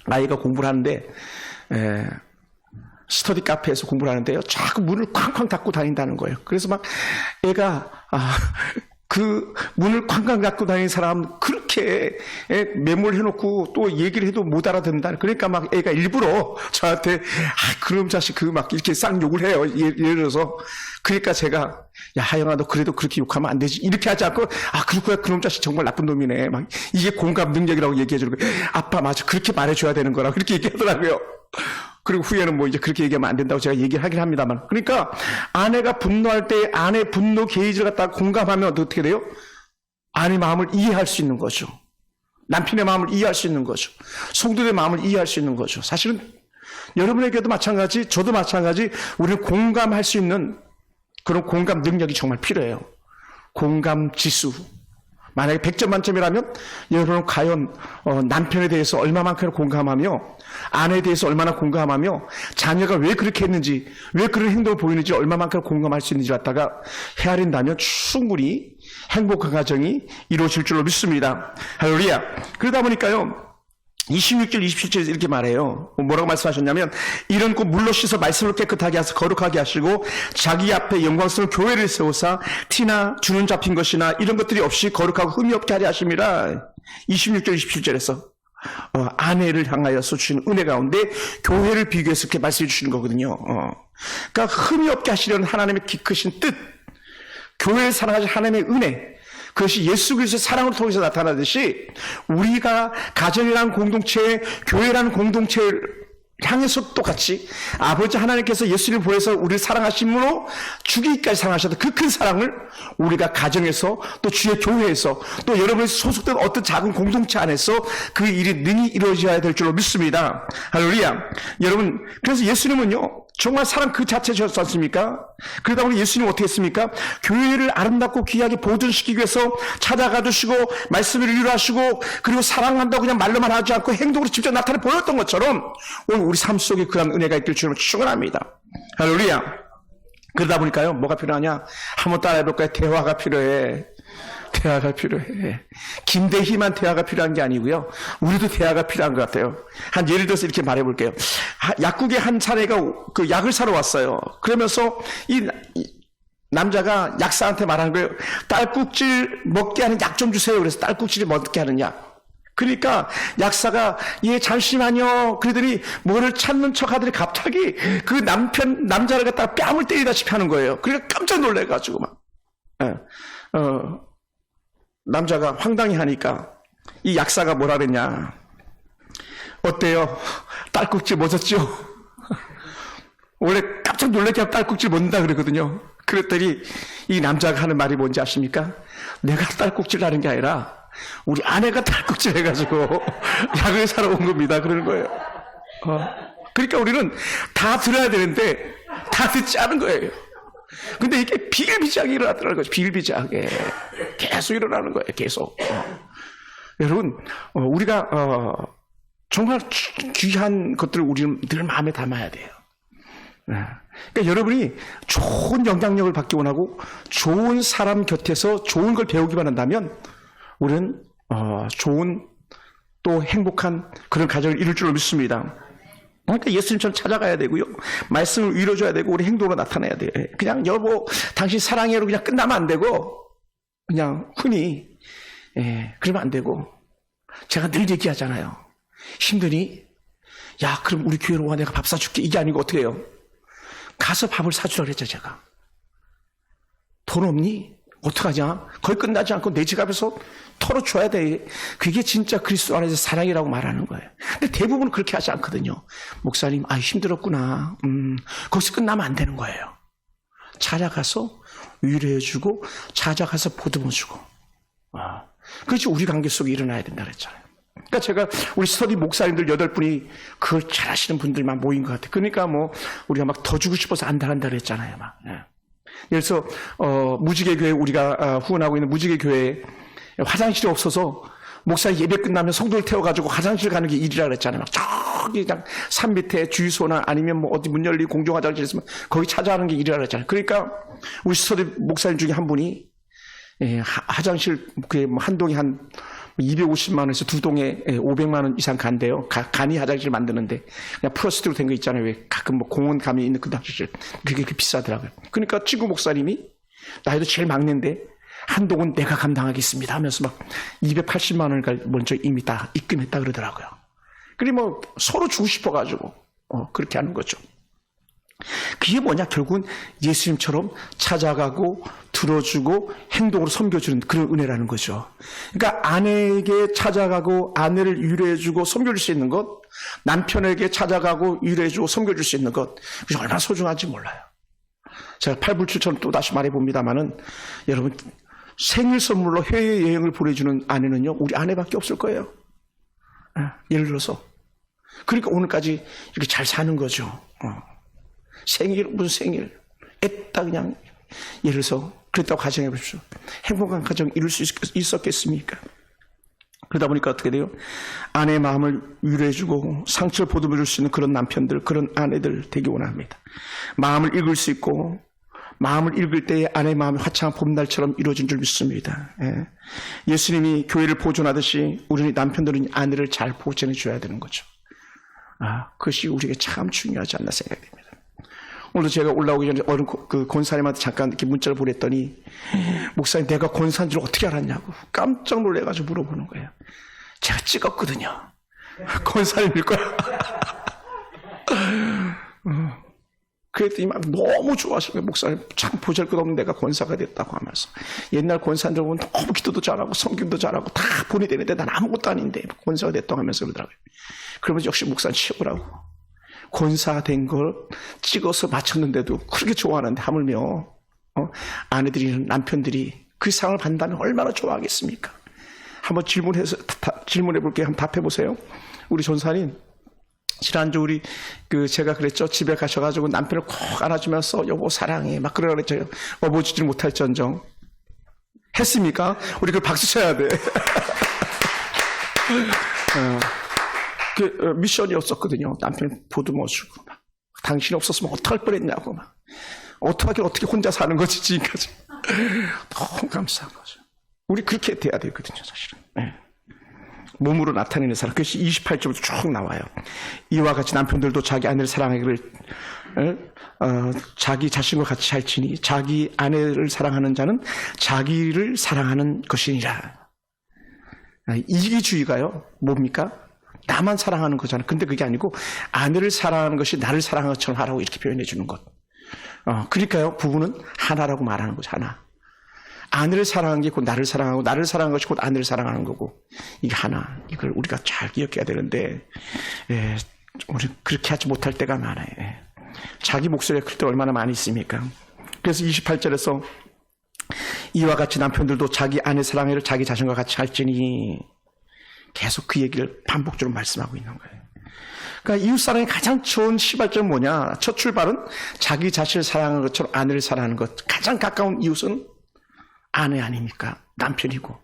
아이가 공부를 하는데 스터디 카페에서 공부를 하는데요. 자꾸 문을 쾅쾅 닫고 다닌다는 거예요. 그래서 막 애가 그 문을 쾅쾅 닫고 다니는 사람 그렇게 매몰해놓고 또 얘기를 해도 못 알아듣는다. 그러니까 막 애가 일부러 저한테 그놈 자식 그 막 이렇게 쌍욕을 해요. 예를 들어서. 그러니까 제가 야 하영아 너 그래도 그렇게 욕하면 안 되지. 이렇게 하지 않고 그렇구나 그놈 자식 정말 나쁜 놈이네. 막 이게 공감 능력이라고 얘기해주는 거예요. 아빠 맞아 그렇게 말해줘야 되는 거라고 그렇게 얘기하더라고요. 그리고 후에는 뭐 이제 그렇게 얘기하면 안 된다고 제가 얘기를 하긴 합니다만. 그러니까 아내가 분노할 때 아내 분노 게이지를 갖다가 공감하면 어떻게 돼요? 아내 마음을 이해할 수 있는 거죠. 남편의 마음을 이해할 수 있는 거죠. 성도의 마음을 이해할 수 있는 거죠. 사실은 여러분에게도 마찬가지, 저도 마찬가지, 우리는 공감할 수 있는 그런 공감 능력이 정말 필요해요. 공감 지수. 만약에 100점 만점이라면 여러분은 과연 남편에 대해서 얼마만큼 공감하며 아내에 대해서 얼마나 공감하며 자녀가 왜 그렇게 했는지 왜 그런 행동을 보이는지 얼마만큼 공감할 수 있는지 갖다가 헤아린다면 충분히 행복한 가정이 이루어질 줄로 믿습니다. 할렐루야. 그러다 보니까요 26절 27절에서 이렇게 말해요. 뭐라고 말씀하셨냐면 이런 곧 물로 씻어 말씀을 깨끗하게 하사 거룩하게 하시고 자기 앞에 영광스러운 교회를 세우사 티나 주는 잡힌 것이나 이런 것들이 없이 거룩하고 흠이 없게 하려 하심이라. 26절 27절에서 아내를 향하여서 주시는 은혜 가운데 교회를 비교해서 이렇게 말씀해 주시는 거거든요. 그러니까 흠이 없게 하시려는 하나님의 기 크신 뜻, 교회를 사랑하신 하나님의 은혜, 그것이 예수 그리스도의 사랑을 통해서 나타나듯이 우리가 가정이라는 공동체, 교회라는 공동체를 향해서 똑같이 아버지 하나님께서 예수를 보내서 우리를 사랑하심으로 죽이기까지 사랑하셨던 그 큰 사랑을 우리가 가정에서 또 주의 교회에서 또 여러분이 소속된 어떤 작은 공동체 안에서 그 일이 능히 이루어져야 될 줄로 믿습니다. 할렐루야. 여러분 그래서 예수님은요 정말 사랑 그 자체셨지 않습니까? 그러다 보니 예수님 어떻게 했습니까? 교회를 아름답고 귀하게 보존시키기 위해서 찾아가 주시고 말씀을 이루하시고 그리고 사랑한다고 그냥 말로만 하지 않고 행동으로 직접 나타내 보였던 것처럼 오늘 우리 삶 속에 그런 은혜가 있길 주님은 축원합니다. 할렐루야. 그러다 보니까요 뭐가 필요하냐? 한번 따라해볼까요? 대화가 필요해. 대화가 필요해. 김대희만 대화가 필요한 게 아니고요. 우리도 대화가 필요한 것 같아요. 한 예를 들어서 이렇게 말해볼게요. 약국에 한 사내가 그 약을 사러 왔어요. 그러면서 이 남자가 약사한테 말하는 거예요. 딸꾹질 먹게 하는 약 좀 주세요. 그래서 딸꾹질이 먹게 하는 약. 그러니까 약사가 예 잠시만요. 그러더니 뭐를 찾는 척하더니 갑자기 그 남자를 갖다가 뺨을 때리다시피 하는 거예요. 그러니까 깜짝 놀래가지고 막. 남자가 황당히 하니까 이 약사가 뭐라 그랬냐. 어때요? 딸꾹질 멎었죠? 원래 깜짝 놀래게 하면 딸꾹질 멎는다 그러거든요. 그랬더니 이 남자가 하는 말이 뭔지 아십니까? 내가 딸꾹질 하는 게 아니라 우리 아내가 딸꾹질 해가지고 약을 사러 온 겁니다. 그러는 거예요. 그러니까 우리는 다 들어야 되는데 다 듣지 않은 거예요. 근데 이게 비일비재하게 일어나더라는 거죠. 비일비재하게. 계속 일어나는 거예요. 계속. 여러분, 우리가, 정말 귀한 것들을 우리는 늘 마음에 담아야 돼요. 그러니까 여러분이 좋은 영향력을 받기 원하고 좋은 사람 곁에서 좋은 걸 배우기만 한다면 우리는, 좋은 또 행복한 그런 가정을 이룰 줄로 믿습니다. 그러니까 예수님처럼 찾아가야 되고요. 말씀을 위로줘야 되고 우리 행동으로 나타내야 돼요. 그냥 여보 당신 사랑해로 그냥 끝나면 안 되고 그냥 흔히 그러면 안 되고 제가 늘 얘기하잖아요. 힘드니? 야 그럼 우리 교회로 와 내가 밥 사줄게. 이게 아니고 어떻게 해요? 가서 밥을 사주라 그랬죠 제가. 돈 없니? 어떡하냐? 거의 끝나지 않고 내 지갑에서 털어줘야 돼. 그게 진짜 그리스도 안에서 사랑이라고 말하는 거예요. 근데 대부분 그렇게 하지 않거든요. 목사님, 힘들었구나. 거기서 끝나면 안 되는 거예요. 찾아가서 위로해주고, 찾아가서 보듬어주고. 그렇지, 우리 관계 속에 일어나야 된다 그랬잖아요. 그러니까 제가 우리 스터디 목사님들 8분이 그걸 잘 하시는 분들만 모인 것 같아요. 그러니까 우리가 막 더 주고 싶어서 안다 그랬잖아요. 막. 그래서 무지개 교회 우리가 후원하고 있는 무지개 교회에 화장실이 없어서 목사 예배 끝나면 성도를 태워가지고 화장실 가는 게 일이라 그랬잖아요. 막 저기 그냥 산 밑에 주유소나 아니면 어디 문 열린 공중 화장실 있으면 거기 찾아가는 게 일이라 그랬잖아요. 그러니까 우리 스터디 목사님 중에 한 분이 화장실 한 동에 한 250만 원에서 두 동에 500만 원 이상 간대요. 간이 화장실 만드는데 그냥 프로스트로 된 거 있잖아요. 왜 가끔 공원 가면 있는 그 화장실 그게 비싸더라고요. 그러니까 친구 목사님이 나이도 제일 막내인데 한동훈 내가 감당하겠습니다 하면서 막 280만 원을 먼저 이미 다 입금했다 그러더라고요. 그리고 뭐 서로 주고 싶어가지고 그렇게 하는 거죠. 그게 뭐냐? 결국은 예수님처럼 찾아가고 들어주고 행동으로 섬겨주는 그런 은혜라는 거죠. 그러니까 아내에게 찾아가고 아내를 위로해주고 섬겨줄 수 있는 것, 남편에게 찾아가고 위로해주고 섬겨줄 수 있는 것, 그게 얼마나 소중한지 몰라요. 제가 팔불출처럼 또 다시 말해봅니다만은 여러분, 생일 선물로 해외여행을 보내주는 아내는요, 우리 아내밖에 없을 거예요. 예를 들어서. 그러니까 오늘까지 이렇게 잘 사는 거죠. 생일, 무슨 생일. 애따 그냥, 예를 들어서, 그랬다고 가정해 보십시오. 행복한 가정 이룰 수 있었겠습니까? 그러다 보니까 어떻게 돼요? 아내의 마음을 위로해주고 상처를 보듬어줄 수 있는 그런 남편들, 그런 아내들 되기 원합니다. 마음을 읽을 수 있고, 마음을 읽을 때에 아내의 마음이 화창한 봄날처럼 이루어진 줄 믿습니다. 예수님이 교회를 보존하듯이 우리 남편들은 아내를 잘 보존해 줘야 되는 거죠. 그것이 우리에게 참 중요하지 않나 생각됩니다. 오늘도 제가 올라오기 전에 어른 그 권사님한테 잠깐 이렇게 문자를 보냈더니, 목사님 내가 권사인 줄 어떻게 알았냐고 깜짝 놀래가지고 물어보는 거예요. 제가 찍었거든요. 권사님일 거야. 그랬더니 막 너무 좋아하시는 거예요. 목사님 참 보잘것없는 내가 권사가 됐다고 하면서. 옛날 권사인 줄 보면 너무 기도도 잘하고 성경도 잘하고 다 본이 되는데 난 아무것도 아닌데 권사가 됐다고 하면서 그러더라고요. 그러면 역시 목사님 최고라고. 권사 된 걸 찍어서 마쳤는데도 그렇게 좋아하는데 하물며 아내들이나 남편들이 그 상을 받는다면 얼마나 좋아하겠습니까? 한번 질문해 볼게요. 한번 답해 보세요. 우리 전사님, 지난주 우리 제가 그랬죠. 집에 가셔가지고 남편을 콕 안아주면서 여보 사랑해 막 그러라 그랬죠. 업어주지 못할전정 했습니까? 우리 그 박수 쳐야 돼. 그 미션이었었거든요. 남편 보듬어주고 막. 당신이 없었으면 어떡할 뻔했냐고 막. 어떻게 혼자 사는 거지 지금까지. 너무 감사한 거죠. 우리 그렇게 돼야 되거든요, 사실은. 네. 몸으로 나타내는 사랑. 그것이 28절부터 쭉 나와요. 이와 같이 남편들도 자기 아내를 사랑하기를 자기 자신과 같이 할지니 자기 아내를 사랑하는 자는 자기를 사랑하는 것이니라. 이기주의가요. 뭡니까? 나만 사랑하는 거잖아. 근데 그게 아니고 아내를 사랑하는 것이 나를 사랑하는 것처럼 하라고 이렇게 표현해 주는 것. 그러니까요. 부부는 하나라고 말하는 거죠. 하나. 아내를 사랑하는 게 곧 나를 사랑하고 나를 사랑하는 것이 곧 아내를 사랑하는 거고 이게 하나. 이걸 우리가 잘 기억해야 되는데 우리 그렇게 하지 못할 때가 많아요. 자기 목소리가 클 때 얼마나 많이 있습니까? 그래서 28절에서 이와 같이 남편들도 자기 아내 사랑을 자기 자신과 같이 할지니 계속 그 얘기를 반복적으로 말씀하고 있는 거예요. 그러니까 이웃사랑의 가장 좋은 시발점은 뭐냐? 첫 출발은 자기 자신을 사랑하는 것처럼 아내를 사랑하는 것. 가장 가까운 이웃은 아내 아닙니까? 남편이고.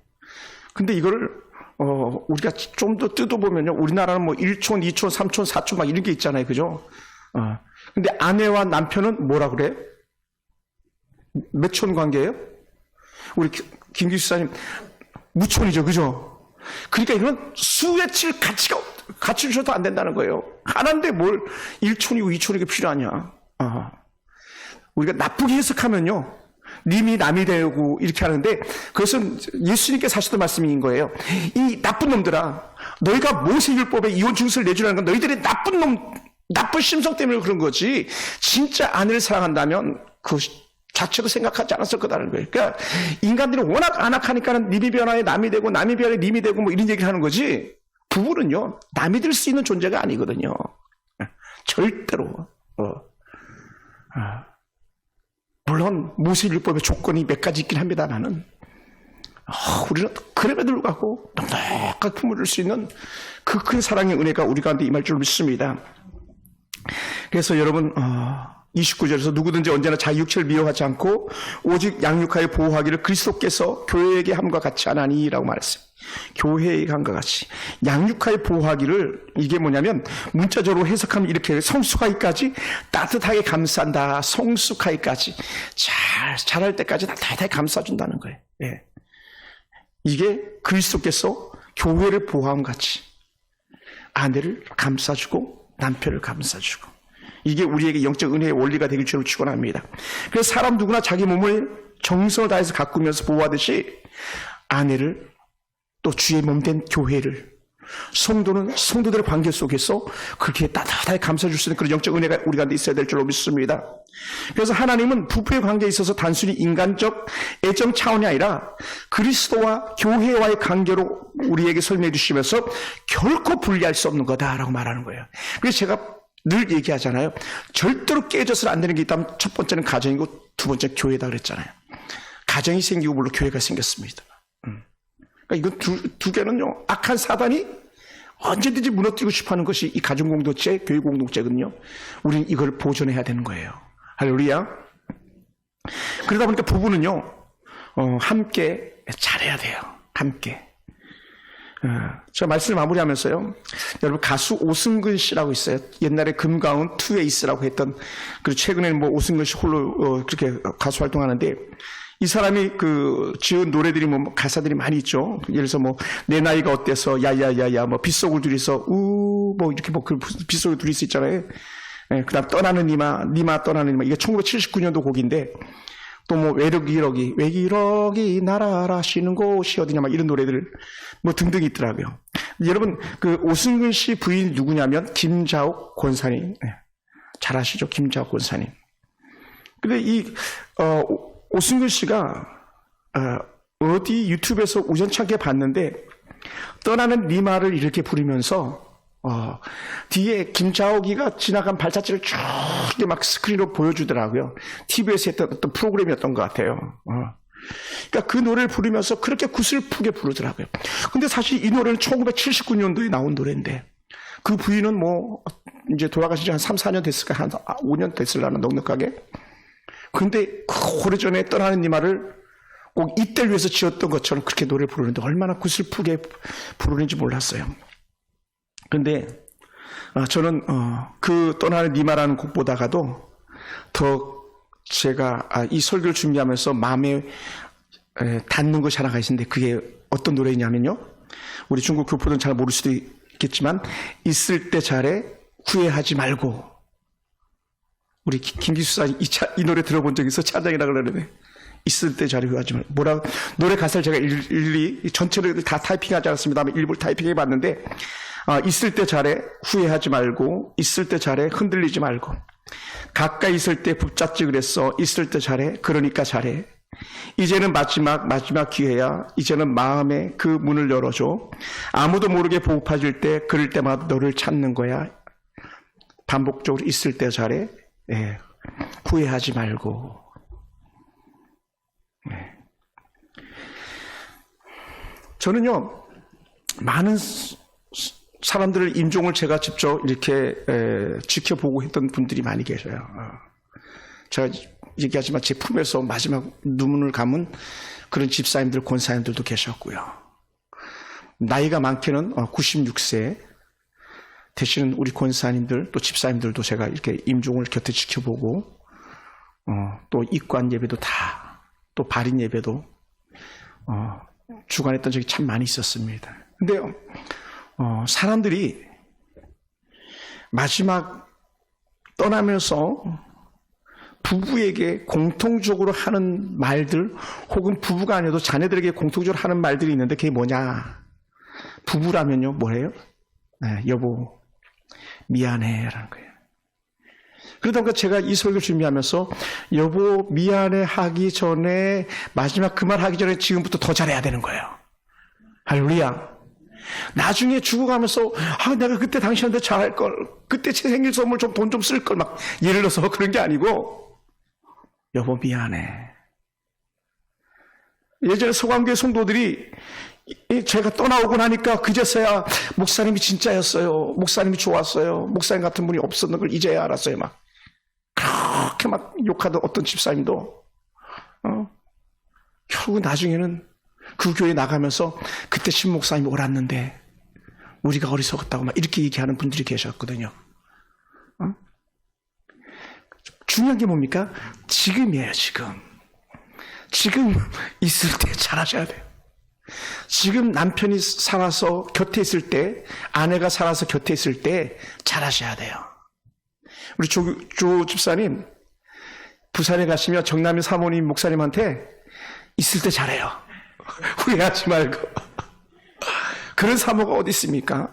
근데 이거를 우리가 좀 더 뜯어보면요. 우리나라는 뭐 1촌, 2촌, 3촌, 4촌 막 이런 게 있잖아요. 그죠? 근데 아내와 남편은 뭐라 그래? 몇 촌 관계예요? 우리 김기수사님 무촌이죠. 그죠? 그러니까 이건 수에 칠 가치가 갖추 주셔도 안 된다는 거예요. 하나인데 뭘 1촌이고 2촌이고 필요하냐. 우리가 나쁘게 해석하면요. 님이 남이 되고 이렇게 하는데 그것은 예수님께서 하셨던 말씀인 거예요. 이 나쁜 놈들아, 너희가 모세율법에 이혼 증서를 내주라는 건 너희들의 나쁜 심성 때문에 그런 거지. 진짜 아내를 사랑한다면 그 자체도 생각하지 않았을 거다는 거예요. 그러니까 인간들이 워낙 안악하니까는 님이 변화에 남이 되고 남이 변화에 님이 되고 뭐 이런 얘기를 하는 거지. 부부는요, 남이 될 수 있는 존재가 아니거든요. 절대로. 물론 모세율법의 조건이 몇 가지 있긴 합니다만은 우리는 그럼에도 불구하고 넉넉하게 품어줄 수 있는 그 큰 사랑의 은혜가 우리 가운데 임할 줄 믿습니다. 그래서 여러분 29절에서 누구든지 언제나 자기 육체를 미워하지 않고 오직 양육하여 보호하기를 그리스도께서 교회에게 함과 같이 하나니라고 말했어요. 교회에게 함과 같이 양육하여 보호하기를, 이게 뭐냐면 문자적으로 해석하면 이렇게 성숙하기까지 따뜻하게 감싼다. 성숙하기까지 잘할 때까지 따뜻하게 감싸준다는 거예요. 예. 이게 그리스도께서 교회를 보호함 같이 아내를 감싸주고 남편을 감싸주고, 이게 우리에게 영적 은혜의 원리가 되길 주로 축원합니다. 그래서 사람 누구나 자기 몸을 정성을 다해서 가꾸면서 보호하듯이 아내를 또 주의 몸된 교회를 성도는 성도들의 관계 속에서 그렇게 따뜻하게 감싸줄 수 있는 그런 영적 은혜가 우리 가운데 있어야 될 줄로 믿습니다. 그래서 하나님은 부부의 관계에 있어서 단순히 인간적 애정 차원이 아니라 그리스도와 교회와의 관계로 우리에게 설명해 주시면서 결코 분리할 수 없는 거다라고 말하는 거예요. 그래서 제가 늘 얘기하잖아요. 절대로 깨져서는 안 되는 게 있다면 첫 번째는 가정이고 두 번째 교회다 그랬잖아요. 가정이 생기고 물론 교회가 생겼습니다. 그러니까 이거 두 개는요, 악한 사단이 언제든지 무너뜨리고 싶어 하는 것이 이 가정 공동체, 교회 공동체거든요. 우리는 이걸 보존해야 되는 거예요. 할렐루야. 그러다 보니까 부부는요, 함께 잘해야 돼요. 함께. 제가 말씀을 마무리하면서요, 여러분 가수 오승근 씨라고 있어요. 옛날에 금가운 투웨이스라고 했던, 그리고 최근에는 뭐 오승근 씨 홀로 그렇게 가수 활동하는데, 이 사람이 지은 노래들이 뭐 가사들이 많이 있죠. 예를 들어서 뭐 내 나이가 어때서 야야야야 뭐 빗속을 둘이서 뭐 이렇게 뭐 그 빗속을 둘이서 있잖아요. 그다음 떠나는 니마 떠나는 니마, 이게 1979년도 곡인데, 또 뭐 외기러기 날아라 쉬는 곳이 어디냐 막 이런 노래들 뭐 등등 있더라고요. 여러분 그 오승근 씨 부인 누구냐면 김자옥 권사님. 잘 아시죠? 김자옥 권사님. 근데 이 오승근 씨가 어디 유튜브에서 우연찮게 봤는데 떠나는 니마를 이렇게 부르면서 뒤에 김자옥이가 지나간 발자취를 쭉 막 스크린으로 보여주더라고요. TV에서 했던 어떤 프로그램이었던 것 같아요. 그러니까 그 노래를 부르면서 그렇게 구슬프게 부르더라고요. 근데 사실 이 노래는 1979년도에 나온 노래인데 그 부인은 뭐 이제 돌아가신 지 한 3, 4년 됐을까? 한 5년 됐을라나 넉넉하게. 근데 그 오래전에 떠나는 니 말을 꼭 이때를 위해서 지었던 것처럼 그렇게 노래를 부르는데 얼마나 구슬프게 부르는지 몰랐어요. 근데 저는 그 떠나는 니 말하는 곡보다가도 더 제가 이 설교를 준비하면서 마음에 닿는 것이 하나가 있는데 그게 어떤 노래냐면요. 우리 중국 교포들은 잘 모를 수도 있겠지만 있을 때 잘해 후회하지 말고. 우리 김기수 사 이 노래 들어본 적 있어? 찬양이라 그러는데 있을 때 잘해 후회하지 말고. 노래 가사를 제가 일일이 전체를 다 타이핑하지 않았습니다만 일부를 타이핑해봤는데 있을 때 잘해 후회하지 말고, 있을 때 잘해 흔들리지 말고, 가까이 있을 때 붙잡지 그랬어 있을 때 잘해 그러니까 잘해. 이제는 마지막 기회야. 이제는 마음에 그 문을 열어줘. 아무도 모르게 보급해줄 때 그럴 때마다 너를 찾는 거야. 반복적으로 있을 때 잘해. 후회하지 말고. 저는요 많은 사람들을 임종을 제가 직접 이렇게 지켜보고 했던 분들이 많이 계셔요. 제가 얘기하지만 제 품에서 마지막 눈을 감은 그런 집사님들, 권사님들도 계셨고요. 나이가 많게는 96세 되시는 우리 권사님들 또 집사님들도 제가 이렇게 임종을 곁에 지켜보고 또 입관 예배도 다, 또 발인 예배도 주관했던 적이 참 많이 있었습니다. 근데요, 사람들이 마지막 떠나면서 부부에게 공통적으로 하는 말들, 혹은 부부가 아니어도 자녀들에게 공통적으로 하는 말들이 있는데 그게 뭐냐? 부부라면요, 뭐예요? 여보, 미안해 라는 거예요. 그러다 보니까 제가 이 설교를 준비하면서 여보 미안해 하기 전에, 마지막 그 말 하기 전에 지금부터 더 잘해야 되는 거예요. 할렐루야. 나중에 죽어가면서 내가 그때 당신한테 잘할걸, 그때 제 생일 선물 좀 돈 좀 쓸걸, 막 예를 들어서 그런 게 아니고 여보 미안해. 예전에 서강교회 성도들이 제가 떠나오고 나니까 그제서야 목사님이 진짜였어요, 목사님이 좋았어요, 목사님 같은 분이 없었는 걸 이제야 알았어요. 막 그렇게 막 욕하던 어떤 집사님도 결국 나중에는 그 교회 나가면서 그때 신 목사님이 옳았는데 우리가 어리석었다고 막 이렇게 얘기하는 분들이 계셨거든요. 중요한 게 뭡니까? 지금이에요. 지금 있을 때 잘하셔야 돼요. 지금 남편이 살아서 곁에 있을 때, 아내가 살아서 곁에 있을 때 잘하셔야 돼요. 우리 조 집사님 부산에 가시면 정남희 사모님 목사님한테 있을 때 잘해요. 후회하지 말고. 그런 사모가 어디 있습니까?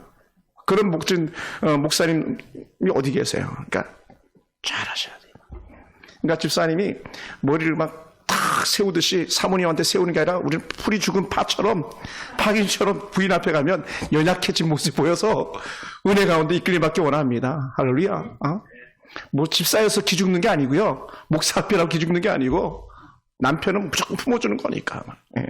그런 목사님이 어디 계세요? 그러니까 잘하셔야 돼요. 그러니까 집사님이 머리를 막 탁 세우듯이 사모님한테 세우는 게 아니라 우리는 풀이 죽은 파처럼 파긴처럼 부인 앞에 가면 연약해진 모습이 보여서 은혜 가운데 이끌림받기 원합니다. 할렐루야. 뭐 집사여서 기죽는 게 아니고요. 목사 앞이라고 기죽는 게 아니고 남편은 무조건 품어주는 거니까. 예.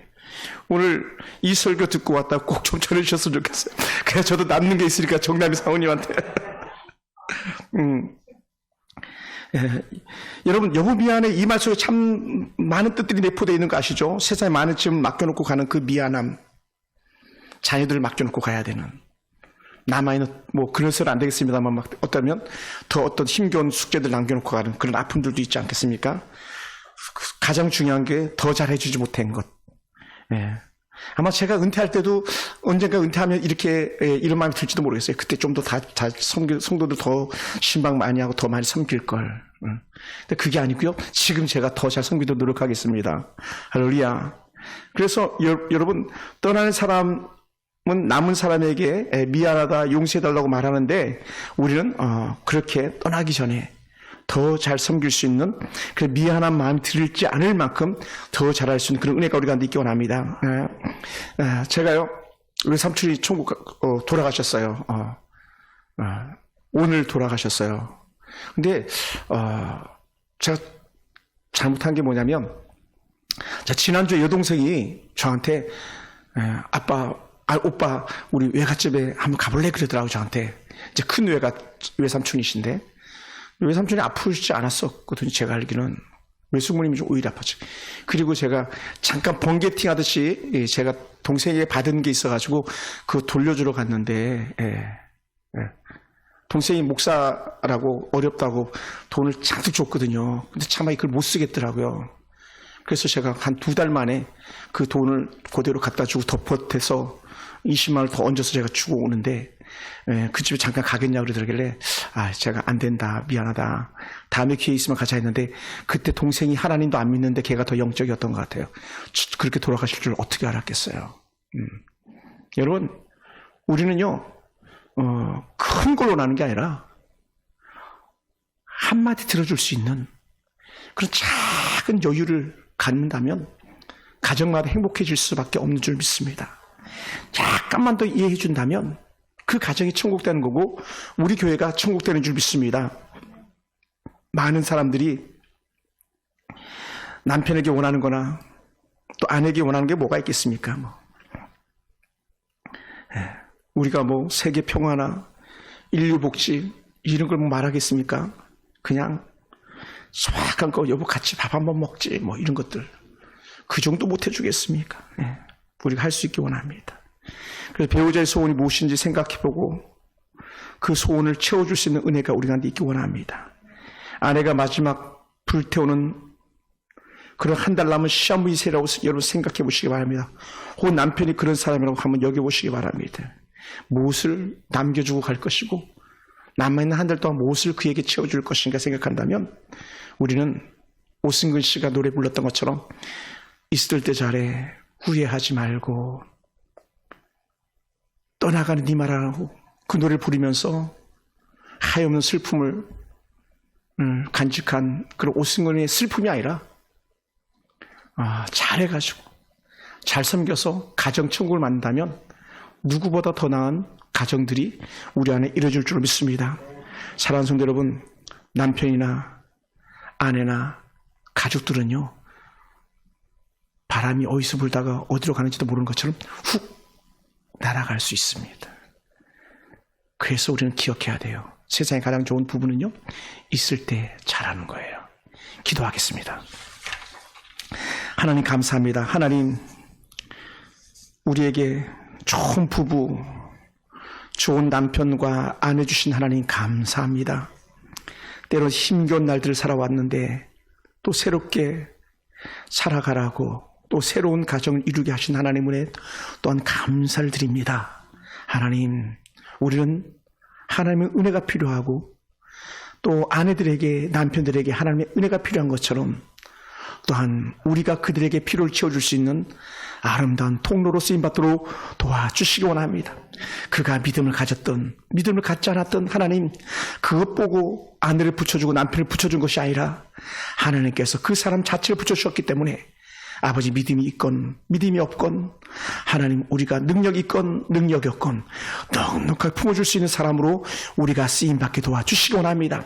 오늘 이 설교 듣고 왔다 꼭 좀 전해주셨으면 좋겠어요. 그래서 저도 남는 게 있으니까 정남이 사모님한테. 예. 여러분, 여보 미안해 이 말 속에 참 많은 뜻들이 내포되어 있는 거 아시죠? 세상에 많은 짐을 맡겨놓고 가는 그 미안함, 자녀들을 맡겨놓고 가야 되는, 남아있는 뭐 그래서는 안 되겠습니다만 막 어쩌면 더 어떤 힘겨운 숙제들 남겨놓고 가는 그런 아픔들도 있지 않겠습니까? 가장 중요한 게 더 잘해주지 못한 것. 예. 아마 제가 은퇴할 때도 언젠가 은퇴하면 이렇게 이런 마음이 들지도 모르겠어요. 그때 좀 더 다 성도들 더 신방 많이 하고 더 많이 섬길 걸. 근데 그게 아니고요. 지금 제가 더 잘 섬기도록 노력하겠습니다. 할렐루야. 그래서 여러분 떠나는 사람은 남은 사람에게 미안하다 용서해달라고 말하는데 우리는 그렇게 떠나기 전에 더 잘 섬길 수 있는 그 미안한 마음이 들지 않을 만큼 더 잘할 수 있는 그런 은혜가 우리 가운데 있기 원합니다. 제가요 외삼촌이 천국 돌아가셨어요. 오늘 돌아가셨어요. 근데 제가 잘못한 게 뭐냐면 지난주에 여동생이 저한테 오빠 우리 외갓집에 한번 가볼래 그러더라고. 저한테 이제 큰 외삼촌이신데 외삼촌이 아프지 않았었거든요. 제가 알기는 외숙모님이 좀 오히려 아팠지. 그리고 제가 잠깐 번개팅 하듯이 제가 동생에게 받은 게 있어가지고 그거 돌려주러 갔는데 동생이 목사라고 어렵다고 돈을 잔뜩 줬거든요. 근데 차마 그걸 못 쓰겠더라고요. 그래서 제가 한 2달 만에 그 돈을 그대로 갖다 주고 더 보태서 20만 원을 더 얹어서 제가 주고 오는데 그 집에 잠깐 가겠냐고 그러더라길래 제가 안 된다 미안하다 다음에 기회 있으면 가자 했는데 그때 동생이 하나님도 안 믿는데 걔가 더 영적이었던 것 같아요. 그렇게 돌아가실 줄 어떻게 알았겠어요. 여러분 우리는요 큰 걸로 나는 게 아니라 한마디 들어줄 수 있는 그런 작은 여유를 갖는다면 가정마다 행복해질 수밖에 없는 줄 믿습니다. 약간만 더 이해해 준다면 그 가정이 천국 되는 거고 우리 교회가 천국 되는 줄 믿습니다. 많은 사람들이 남편에게 원하는 거나 또 아내에게 원하는 게 뭐가 있겠습니까? 우리가 뭐 세계 평화나 인류 복지 이런 걸 뭐 말하겠습니까? 그냥 소박한 거 여보 같이 밥 한번 먹지 뭐 이런 것들 그 정도 못 해주겠습니까? 우리가 할 수 있기 원합니다. 그래서 배우자의 소원이 무엇인지 생각해보고 그 소원을 채워줄 수 있는 은혜가 우리 가운데 있기 원합니다. 아내가 마지막 불태우는 그런 한 달 남은 시한부인세라고 여러분 생각해 보시기 바랍니다. 혹은 남편이 그런 사람이라고 한번 여겨보시기 바랍니다. 무엇을 남겨주고 갈 것이고 남아있는 한 달 동안 무엇을 그에게 채워줄 것인가 생각한다면 우리는 오승근 씨가 노래 불렀던 것처럼 있을 때 잘해 후회하지 말고 떠나가는 네 말하고 그 노래를 부르면서 하염없는 슬픔을 간직한 그런 오승근의 슬픔이 아니라 잘해가지고 잘 섬겨서 가정 천국을 만든다면 누구보다 더 나은 가정들이 우리 안에 이루어질 줄 믿습니다. 사랑하는 성도 여러분, 남편이나 아내나 가족들은요 바람이 어디서 불다가 어디로 가는지도 모르는 것처럼 훅 날아갈 수 있습니다. 그래서 우리는 기억해야 돼요. 세상에 가장 좋은 부부는요 있을 때 잘하는 거예요. 기도하겠습니다. 하나님 감사합니다. 하나님 우리에게 좋은 부부 좋은 남편과 아내 주신 하나님 감사합니다. 때론 힘겨운 날들을 살아왔는데 또 새롭게 살아가라고 또 새로운 가정을 이루게 하신 하나님 은혜 또한 감사를 드립니다. 하나님 우리는 하나님의 은혜가 필요하고 또 아내들에게 남편들에게 하나님의 은혜가 필요한 것처럼 또한 우리가 그들에게 필요를 채워줄 수 있는 아름다운 통로로 쓰임받도록 도와주시기 원합니다. 그가 믿음을 가졌던, 믿음을 갖지 않았던 하나님, 그것 보고 아내를 붙여주고 남편을 붙여준 것이 아니라 하나님께서 그 사람 자체를 붙여주셨기 때문에 아버지, 믿음이 있건 믿음이 없건 하나님, 우리가 능력이 있건 능력이 없건 넉넉하게 품어줄 수 있는 사람으로 우리가 쓰임받게 도와주시기 원합니다.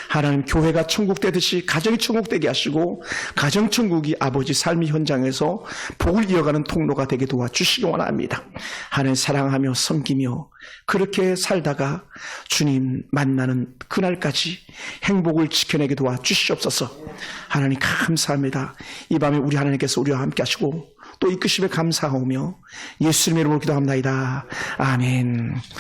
하나님, 교회가 천국 되듯이 가정이 천국 되게 하시고 가정천국이 아버지 삶의 현장에서 복을 이어가는 통로가 되게 도와주시기 원합니다. 하나님, 사랑하며 섬기며 그렇게 살다가 주님 만나는 그날까지 행복을 지켜내게 도와주시옵소서. 하나님, 감사합니다. 이 밤에 우리 하나님께서 우리와 함께 하시고 또 이끄심에 감사하오며 예수님의 이름으로 기도합나이다. 아멘.